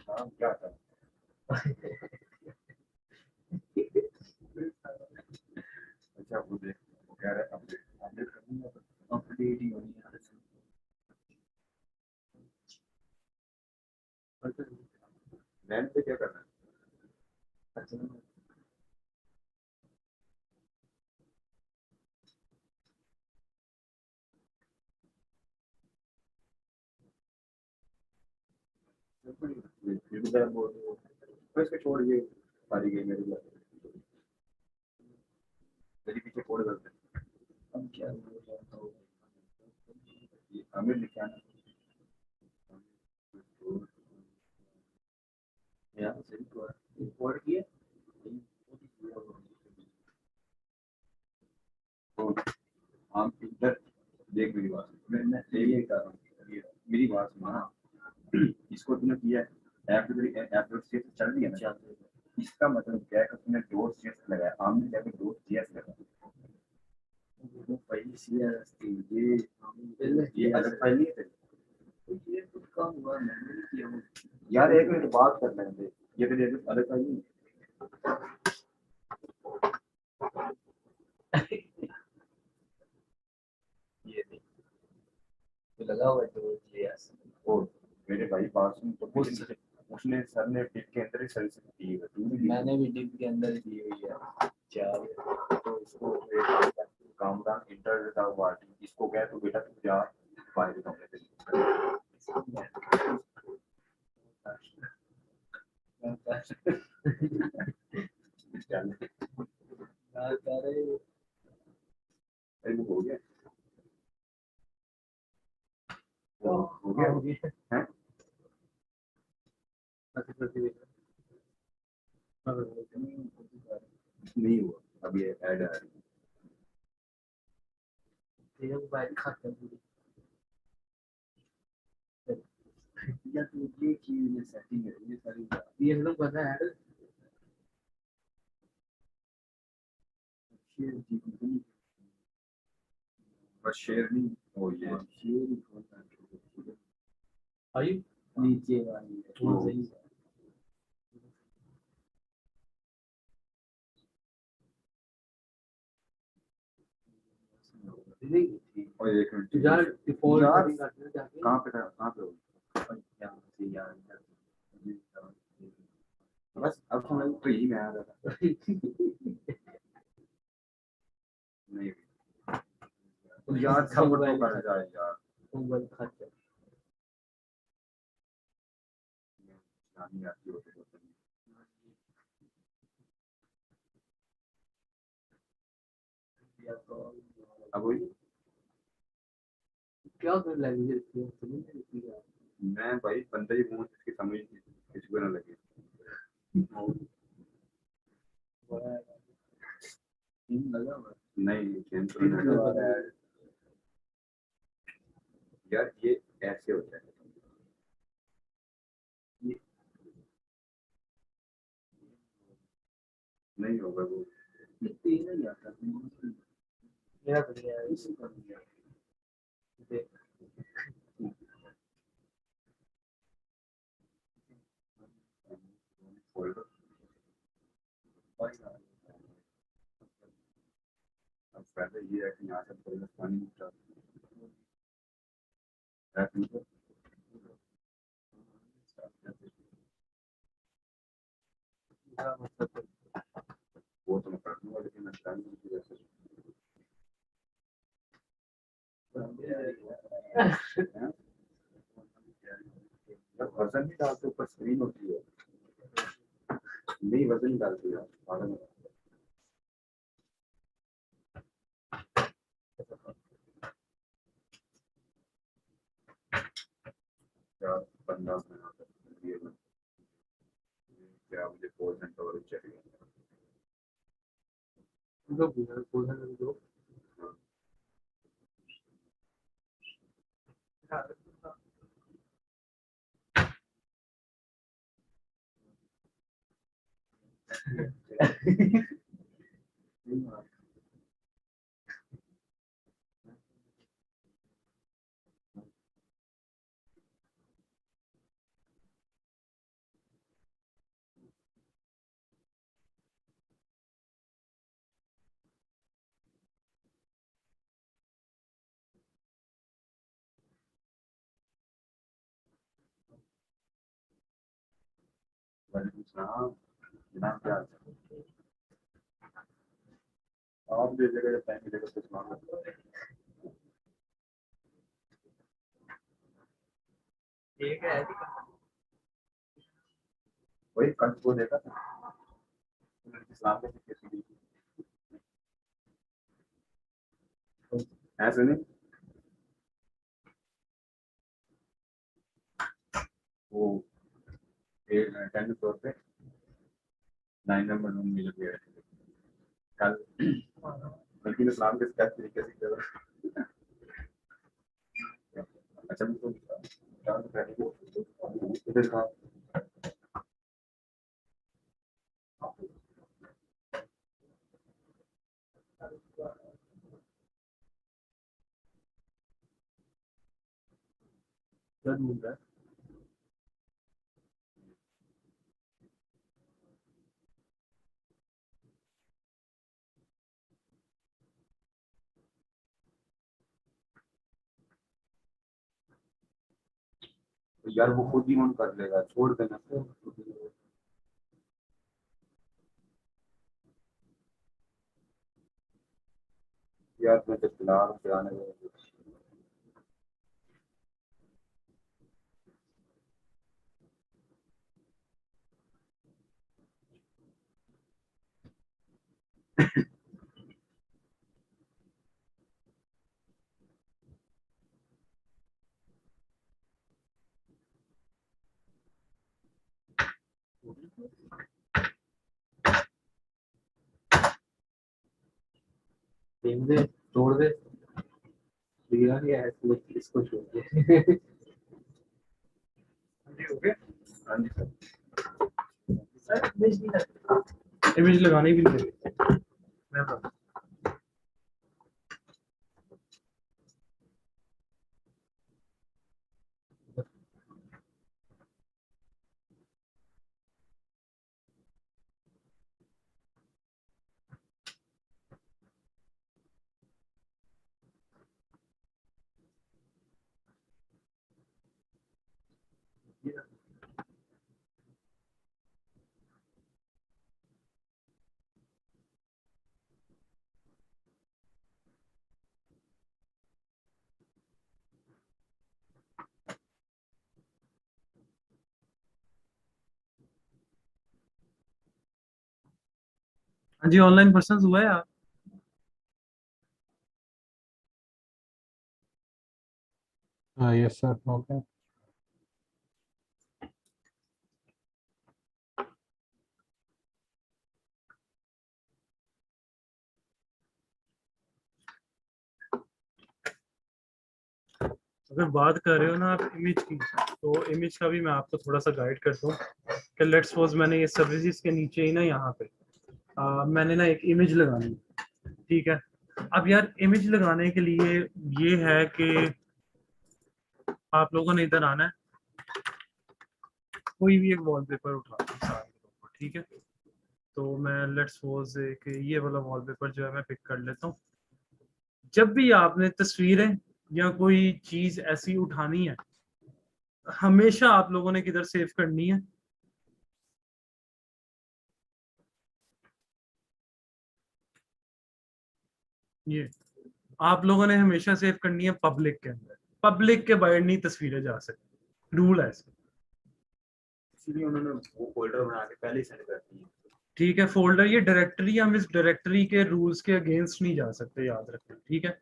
हाँ क्या था अच्छा वो देख वो कह रहा है अपडेट अपडेट करूंगा अपडेट ही होनी है मैम पे क्या करना है अच्छा फिर भी बोल तो इसको छोड़ ये सारी गई मेरे लिए मेरे पीछे छोड़ देते हम क्या बोल रहा हूँ ये अमीर लिखा है यार सही तो है और किया तो हम इधर देख मेरी बात मैं ये कर रहा हूँ मेरी बात सुना इसको तूने किया ऐप से चल रही है ना इसका मतलब क्या है कि तूने डॉट जेएस लगाया आमने जाके डॉट जेएस लगाया वो फाइल सीएस थी ये अलग फाइल नहीं है ये कुछ काम हुआ मैंने नहीं किया यार एक मिनट बात कर लेंगे ये तो अलग फाइल नहीं ये नहीं तो लगा हुआ डॉट जेएस ओ मेरे भाई बात सुन तो उसने सर ने डिप के अंदर ही सर्विस दी है मैंने भी डिप के अंदर दी हुई है चार तो इसको कामरान इंटर द वार्ड इसको कह तो बेटा तू जा बाहर कमरे पे हो गया हो गया हैं नहीं हुआ अब ये ऐड आ रही है मोबाइल खाता या तो ये चीज में सेटिंग है ये सारी ये लोग पता है शेयर की बस शेयर नहीं हो ये शेयर ही होता है आई नीचे वाली है वो सही है और एक मिनट यार डिफॉल्ट कहाँ पे यार बस अब समझ तो यही में आ रहा था नहीं यार सब तो कर जाए यार मोबाइल खर्चा नहीं आती होती अब वही क्या कर लैंग्वेज मैं भाई बंदा ही हूँ जिसकी समझ किसी को ना लगे तीन लगा हुआ है। नहीं चेन तो नहीं लगा हुआ है यार, ये ऐसे होता है। ये नहीं होगा वो, ये तीन नहीं आता। मेरा बढ़िया है इसी का नहीं है। देख फोल्डर अब पहले ये है कि यहाँ से फोल्डर पानी उठा वो तो मैं कर दूंगा, लेकिन मैं टाइम की वजह से वजन नहीं डालते, ऊपर स्क्रीन होती है। नहीं वजन डालती है पागल। क्या 15 मिनट क्या मुझे 4 घंटे और चाहिए। आप दे देगा जब टाइम मिलेगा तो सुना। ठीक है वही कल को देखा था इस्लाम के कैसे दी ऐसे नहीं। वो 10 फ्लोर पे 9 नंबर रूम मिल गया कल, बल्कि इस्लाम के क्या तरीके से कर। अच्छा तो इधर का क्या मिल रहा है। तो यार वो खुद ही ऑन कर लेगा, छोड़ देना। यार मैं तो फिलहाल चलाने लगा। फेंक दे तोड़ दे यार, ये ऐसे इसको छोड़ दे हो गया। हाँ जी सर। इमेज लगाने भी नहीं देते। मैं बता- हाँ जी, ऑनलाइन पर्सन हुआ है आप? यस सर, हो गया। अगर बात कर रहे हो ना आप इमेज की, तो इमेज का भी मैं आपको थोड़ा सा गाइड कर दूं कि लेट्स सपोज मैंने ये सर्विसेज के नीचे ही ना यहाँ पे मैंने ना एक इमेज लगानी, ठीक है। अब यार इमेज लगाने के लिए ये है कि आप लोगों ने इधर आना है, कोई भी एक वॉलपेपर उठा लो मिसाल के तौर पर, ठीक है। तो मैं लेट्स सपोज एक ये वाला वॉलपेपर जो है मैं पिक कर लेता हूँ। जब भी आपने तस्वीरें या कोई चीज ऐसी उठानी है, हमेशा आप लोगों ने किधर सेव करनी है, ये आप लोगों ने हमेशा सेव करनी है पब्लिक के अंदर। पब्लिक के बाहर नहीं तस्वीरें जा सकती, रूल है इसका। इसलिए उन्होंने वो फोल्डर बना के पहले ही सेंड कर दी है। ठीक है, फोल्डर ये डायरेक्टरी, हम इस डायरेक्टरी के रूल्स के अगेंस्ट नहीं जा सकते, याद रखना, ठीक है।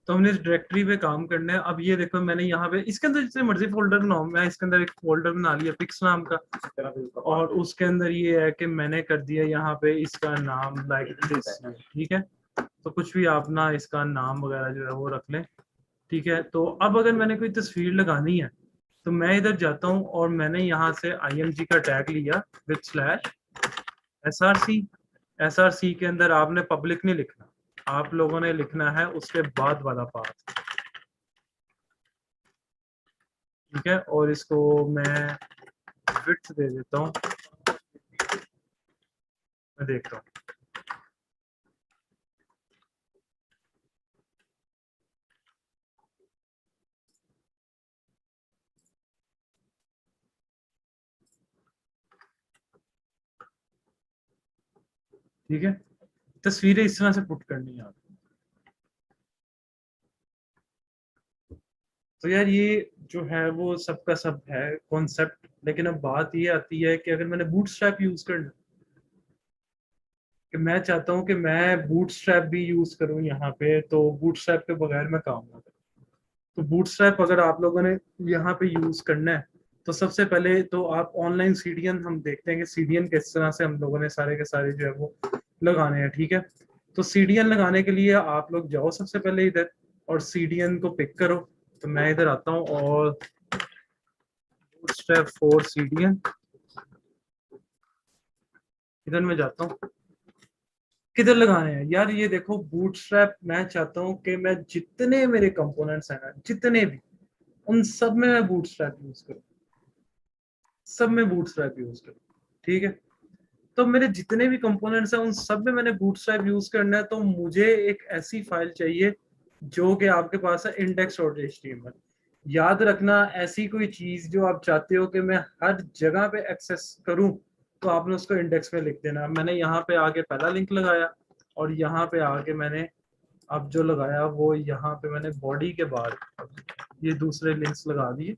तो हमने इस डायरेक्टरी पे काम करना है। अब ये देखो मैंने यहाँ पे इसके अंदर जितने मर्जी फोल्डर बनाओ, मैं इसके अंदर एक फोल्डर बना लिया पिक्स नाम का, इस तरह से उसका और पासवर्ड उसके अंदर ये है कि मैंने कर दिया यहाँ पे इसका नाम लाइक दिस, ठीक है। तो कुछ भी आप ना इसका नाम वगैरह जो है वो रख लें, ठीक है। तो अब अगर मैंने कोई तस्वीर लगानी है तो मैं इधर जाता हूँ और मैंने यहाँ से IMG का टैग लिया विद स्लैश SRC। SRC के अंदर आपने पब्लिक नहीं लिखना, आप लोगों ने लिखना है उसके बाद वाला पार्ट, ठीक है। और इसको मैं विड्थ दे देता हूँ, मैं देखता हूँ। ठीक है, तस्वीरें इस तरह से पुट करनी है आपको। तो यार ये जो है वो सबका सब है कॉन्सेप्ट, लेकिन अब बात ये आती है कि अगर मैंने बूटस्ट्रैप यूज करना, कि मैं चाहता हूँ कि मैं बूटस्ट्रैप भी यूज करूँ यहाँ पे, तो बूटस्ट्रैप के बगैर मैं काम ना करूँ। तो बूटस्ट्रैप अगर आप लोगों ने यहाँ पे यूज करना है, तो सबसे पहले तो आप ऑनलाइन सीडीएन हम देखते हैं कि सीडीएन किस तरह से हम लोगों ने सारे के सारे जो है वो लगाने हैं, ठीक है। तो सीडीएन लगाने के लिए आप लोग जाओ सबसे पहले इधर और सीडीएन को पिक करो। तो मैं इधर आता हूँ और बूटस्ट्रैप फॉर सीडीएन, इधर मैं जाता हूँ। किधर लगाने हैं यार, ये देखो बूटस्ट्रैप, मैं चाहता हूँ कि मैं जितने मेरे कंपोनेंट्स हैं ना, जितने भी, उन सब में मैं बूटस्ट्रैप यूज करूँ, सब में बूटस्ट्रैप यूज करूँ, ठीक है। तो मेरे जितने भी कंपोनेंट्स हैं उन सब में मैंने बूटस्ट्रैप यूज करना है। तो मुझे एक ऐसी फाइल चाहिए जो कि आपके पास है index.html। याद रखना, ऐसी कोई चीज जो आप चाहते हो कि मैं हर जगह पे एक्सेस करूं, तो आपने उसको इंडेक्स में लिख देना। मैंने यहाँ पे आगे पहला लिंक लगाया और यहाँ पे आगे मैंने अब जो लगाया वो यहाँ पे मैंने बॉडी के बाद ये दूसरे लिंक्स लगा दिए,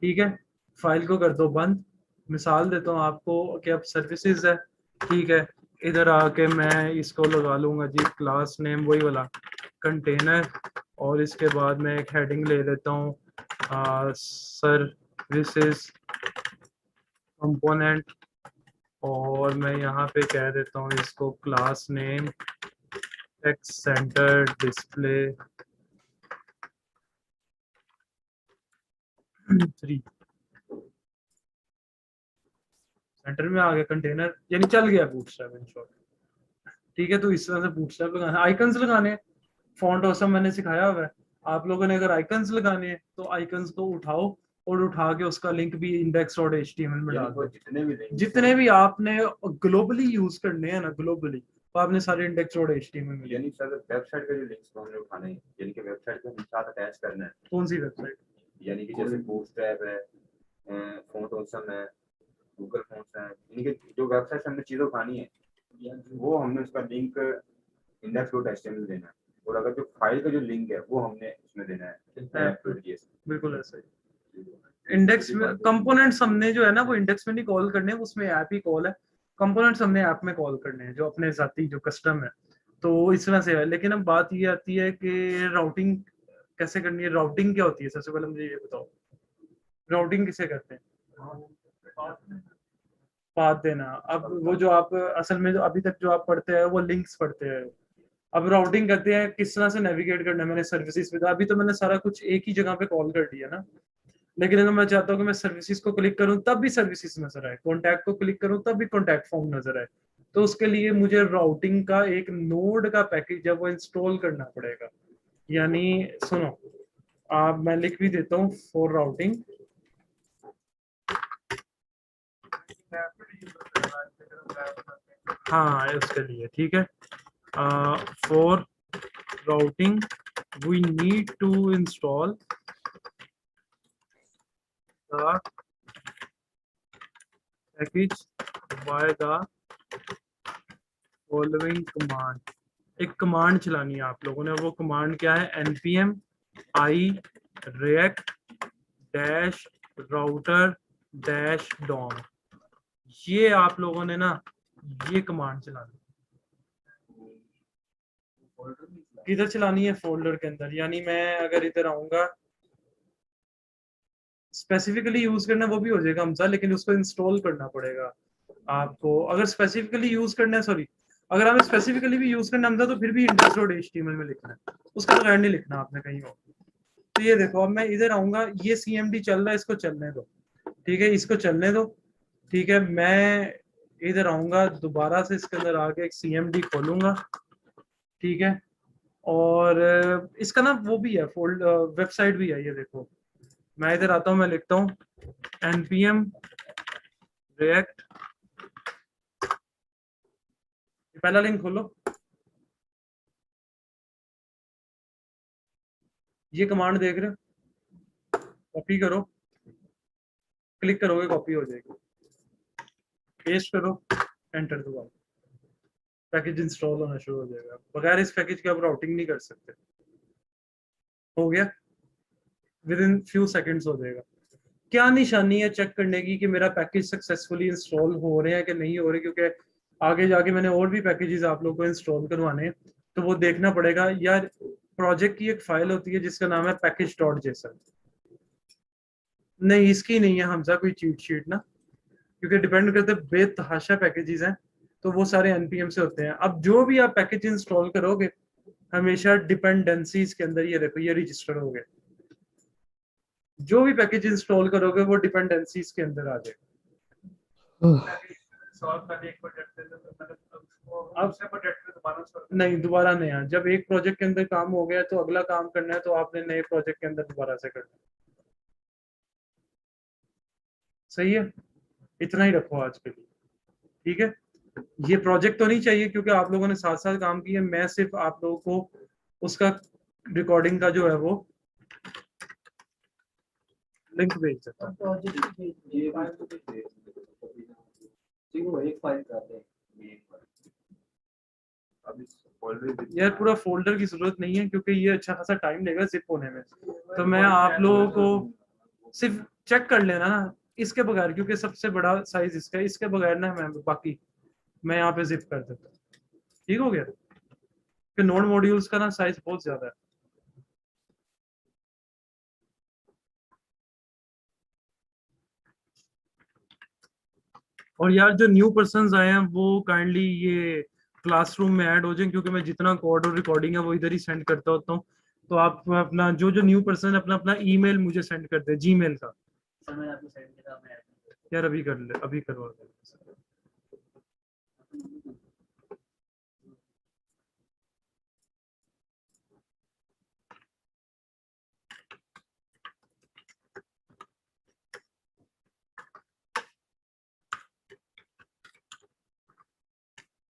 ठीक है। फाइल को कर दो बंद। मिसाल देता हूँ आपको कि अब सर्विसेज है, ठीक है। इधर आके मैं इसको लगा लूंगा जी क्लास नेम वही वाला कंटेनर, और इसके बाद मैं एक हेडिंग ले लेता हूँ सर्विसेज कंपोनेंट, और मैं यहाँ पे कह देता हूँ इसको class name text centre display 3, centre में आ गया कंटेनर, यानी चल गया बूटस्ट्रैप इन शॉर्ट, ठीक है। तो इस तरह से बूटस्ट्रैप लगाना है। आइकन्स लगाने हैं, फॉन्ट ऑसम मैंने सिखाया हुआ है। आप लोगों ने अगर आइकन्स लगाने हैं तो आइकन्स को उठाओ और उठा के उसका लिंक भी index.html में डाल दो। जितने भी आपने ग्लोबली यूज करने हैं ना, ग्लोबली, तो आपने सारे index.html में। यानी सर वेबसाइट का जो लिंक्स हमने उठाने हैं, यानी कि वेबसाइट को हम साथ अटैच करना है। कौन सी वेबसाइट? यानी कि जैसे बूटस्ट्रैप है, फॉन्ट ऑसम है, गूगल फॉन्ट्स है, यानी कि जो वेबसाइट से हमने चीजें उठानी है वो हमने उसका लिंक index.html देना है। और अगर जो फाइल का जो लिंक है वो हमने उसमें देना है बिल्कुल ऐसा ही। इंडेक्स में कंपोनेंट्स हमने जो है ना वो इंडेक्स में नहीं कॉल करने, उसमें ऐप ही कॉल है। कंपोनेंट्स हमने ऐप में कॉल करने हैं जो अपने साथी जो कस्टम है, तो इस तरह से है। लेकिन अब बात ये आती है कि राउटिंग कैसे करनी है। राउटिंग क्या होती है, सबसे पहले मुझे ये बताओ, राउटिंग किसे कहते हैं? पाथ देना। अब वो जो आप असल में जो अभी तक जो आप पढ़ते हैं वो लिंक्स पढ़ते हैं, अब राउटिंग करते हैं, किस तरह से नेविगेट करना है, मैंने सर्विसेज में, अभी तो मैंने सारा कुछ एक ही जगह पे कॉल कर दिया ना, लेकिन अगर मैं चाहता हूँ कि मैं सर्विसेज को क्लिक करूँ तब भी सर्विसेज नजर आए, कॉन्टैक्ट को क्लिक करूँ तब भी कॉन्टैक्ट फॉर्म नजर आए, तो उसके लिए मुझे राउटिंग का एक नोड का पैकेज है वो इंस्टॉल करना पड़ेगा। यानी सुनो, आप मैं लिख भी देता हूँ फॉर राउटिंग, हाँ उसके लिए ठीक है, for routing we need to install the package by the following command. एक कमांड चलानी है आप लोगों ने, वो कमांड क्या है, npm i react dash router dash dom, ये आप लोगों ने ना ये कमांड चलानी, किधर चलानी है, फोल्डर के अंदर। यानी मैं अगर इधर आऊंगा, स्पेसिफिकली यूज करना वो भी हो जाएगा हमजा, लेकिन उसको इंस्टॉल करना पड़ेगा आपको। अगर स्पेसिफिकली यूज करना है, सॉरी, अगर हमें स्पेसिफिकली भी यूज करना हमजा तो फिर भी index.html में लिखना है, उसका बगैर नहीं लिखना आपने कहीं और। तो ये देखो, अब मैं इधर आऊंगा, ये cmd चल रहा है, इसको चलने दो, ठीक है, इसको चलने दो, ठीक है। मैं इधर आऊंगा, दोबारा से इसके अंदर आके एक cmd खोलूंगा, ठीक है, और इसका ना वो भी है, फोल्ड वेबसाइट भी है, ये देखो, मैं इधर आता हूँ, मैं लिखता हूँ npm react, पहला लिंक खोलो, ये कमांड देख रहे हो, कॉपी करो, क्लिक करोगे कॉपी हो जाएगी, पेस्ट करो, एंटर दबाओ, पैकेज इंस्टॉल होना शुरू हो जाएगा। बगैर इस पैकेज के आप राउटिंग नहीं कर सकते। हो गया, विद इन फ्यू सेकेंड्स हो जाएगा। क्या निशानी है चेक करने की कि मेरा पैकेज सक्सेसफुली इंस्टॉल हो रहे हैं कि नहीं हो रहे, क्योंकि आगे जाके मैंने और भी पैकेजेस आप लोगों को इंस्टॉल करवाने हैं, तो वो देखना पड़ेगा। यार प्रोजेक्ट की एक फाइल होती है जिसका नाम है package.json, नहीं इसकी नहीं है हमजा कोई चीट शीट ना, क्योंकि डिपेंड करते बेतहाशा पैकेजेस हैं, तो वो सारे npm से होते हैं। अब जो भी आप पैकेज इंस्टॉल करोगे हमेशा डिपेंडेंसीज के अंदर, ये देखो ये रजिस्टर हो गए, जो भी पैकेज इंस्टॉल करोगे वो डिपेंडेंसीज के अंदर आ जाएगा। नहीं दोबारा नहीं है, जब एक प्रोजेक्ट के अंदर काम हो गया तो अगला काम करना है तो आपने नए प्रोजेक्ट के अंदर दोबारा से करना है। सही है, इतना ही रखो आज के लिए, ठीक है। ये प्रोजेक्ट तो नहीं चाहिए क्योंकि आप लोगों ने साथ साथ काम किया, मैं सिर्फ आप लोगों को उसका रिकॉर्डिंग का जो है वो लिंक भेज देता हूँ। एक फाइल करते हैं यार पूरा फोल्डर की जरूरत नहीं है क्योंकि ये अच्छा खासा टाइम लेगा जिप होने में, तो मैं आप लोगों को सिर्फ चेक कर लेना ना इसके बगैर, क्योंकि सबसे बड़ा साइज इसका है, इसके बगैर ना मैं बाकी मैं यहाँ पे जिप कर देता हूँ। ठीक हो गया, कि नोड मॉड्यूल्स का ना साइज बहुत ज्यादा है। और यार जो न्यू पर्सन्स आए हैं वो काइंडली ये क्लासरूम में ऐड हो जाए, क्योंकि मैं जितना कोड और रिकॉर्डिंग है वो इधर ही सेंड करता होता हूँ। तो आप अपना जो जो न्यू पर्सन अपना अपना ईमेल मुझे सेंड कर दे, जीमेल का। यार अभी कर ले, अभी करवा दे।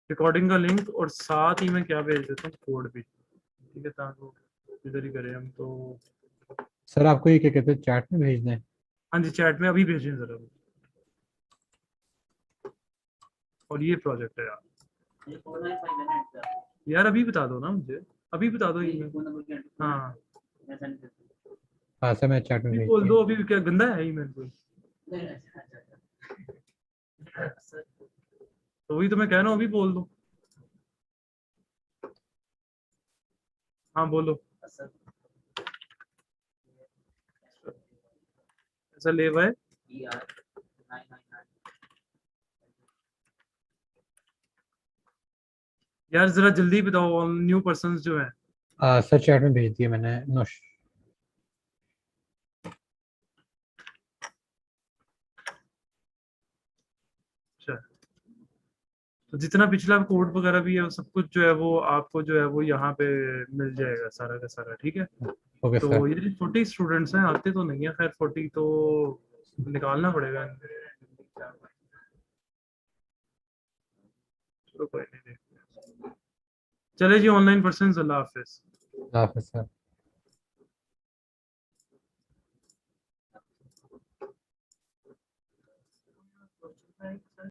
रिकॉर्डिंग का लिंक और साथ ही मैं क्या भेज देता हूँ, कोड भी, ठीक है, ताकि इधर ही करें हम तो। सर आपको ये क्या कहते हैं, चैट में भेजना है? हाँ जी चैट में अभी भेजें जरा। और ये प्रोजेक्ट है यार अभी बता दो ना मुझे, अभी बता दो ईमेल। हाँ हाँ सर मैं चैट में अभी भेज बोल दिया। दो, अभी क्या गंदा है ईमेल कोई? तो वही तो मैं कह रहा हूँ, अभी बोल दो। हाँ बोलो। ऐसा ले भाई, यार जरा जल्दी बताओ न्यू पर्सन्स जो हैं। सर चैट में भेज दिए मैंने नोश। अच्छा, तो जितना पिछला कोड वगैरह भी है वो सब कुछ जो है वो आपको जो है वो यहाँ पे मिल जाएगा सारा का सारा, ठीक है। ओके तो सर। ये 40 स्टूडेंट्स हैं, आते तो नहीं है खैर 40, तो निकालना पड़ेगा। चलो कोई नहीं, देखते हैं। चले जी, ऑनलाइन पर्सन, अल्लाह हाफिज। हाफिज़ सर।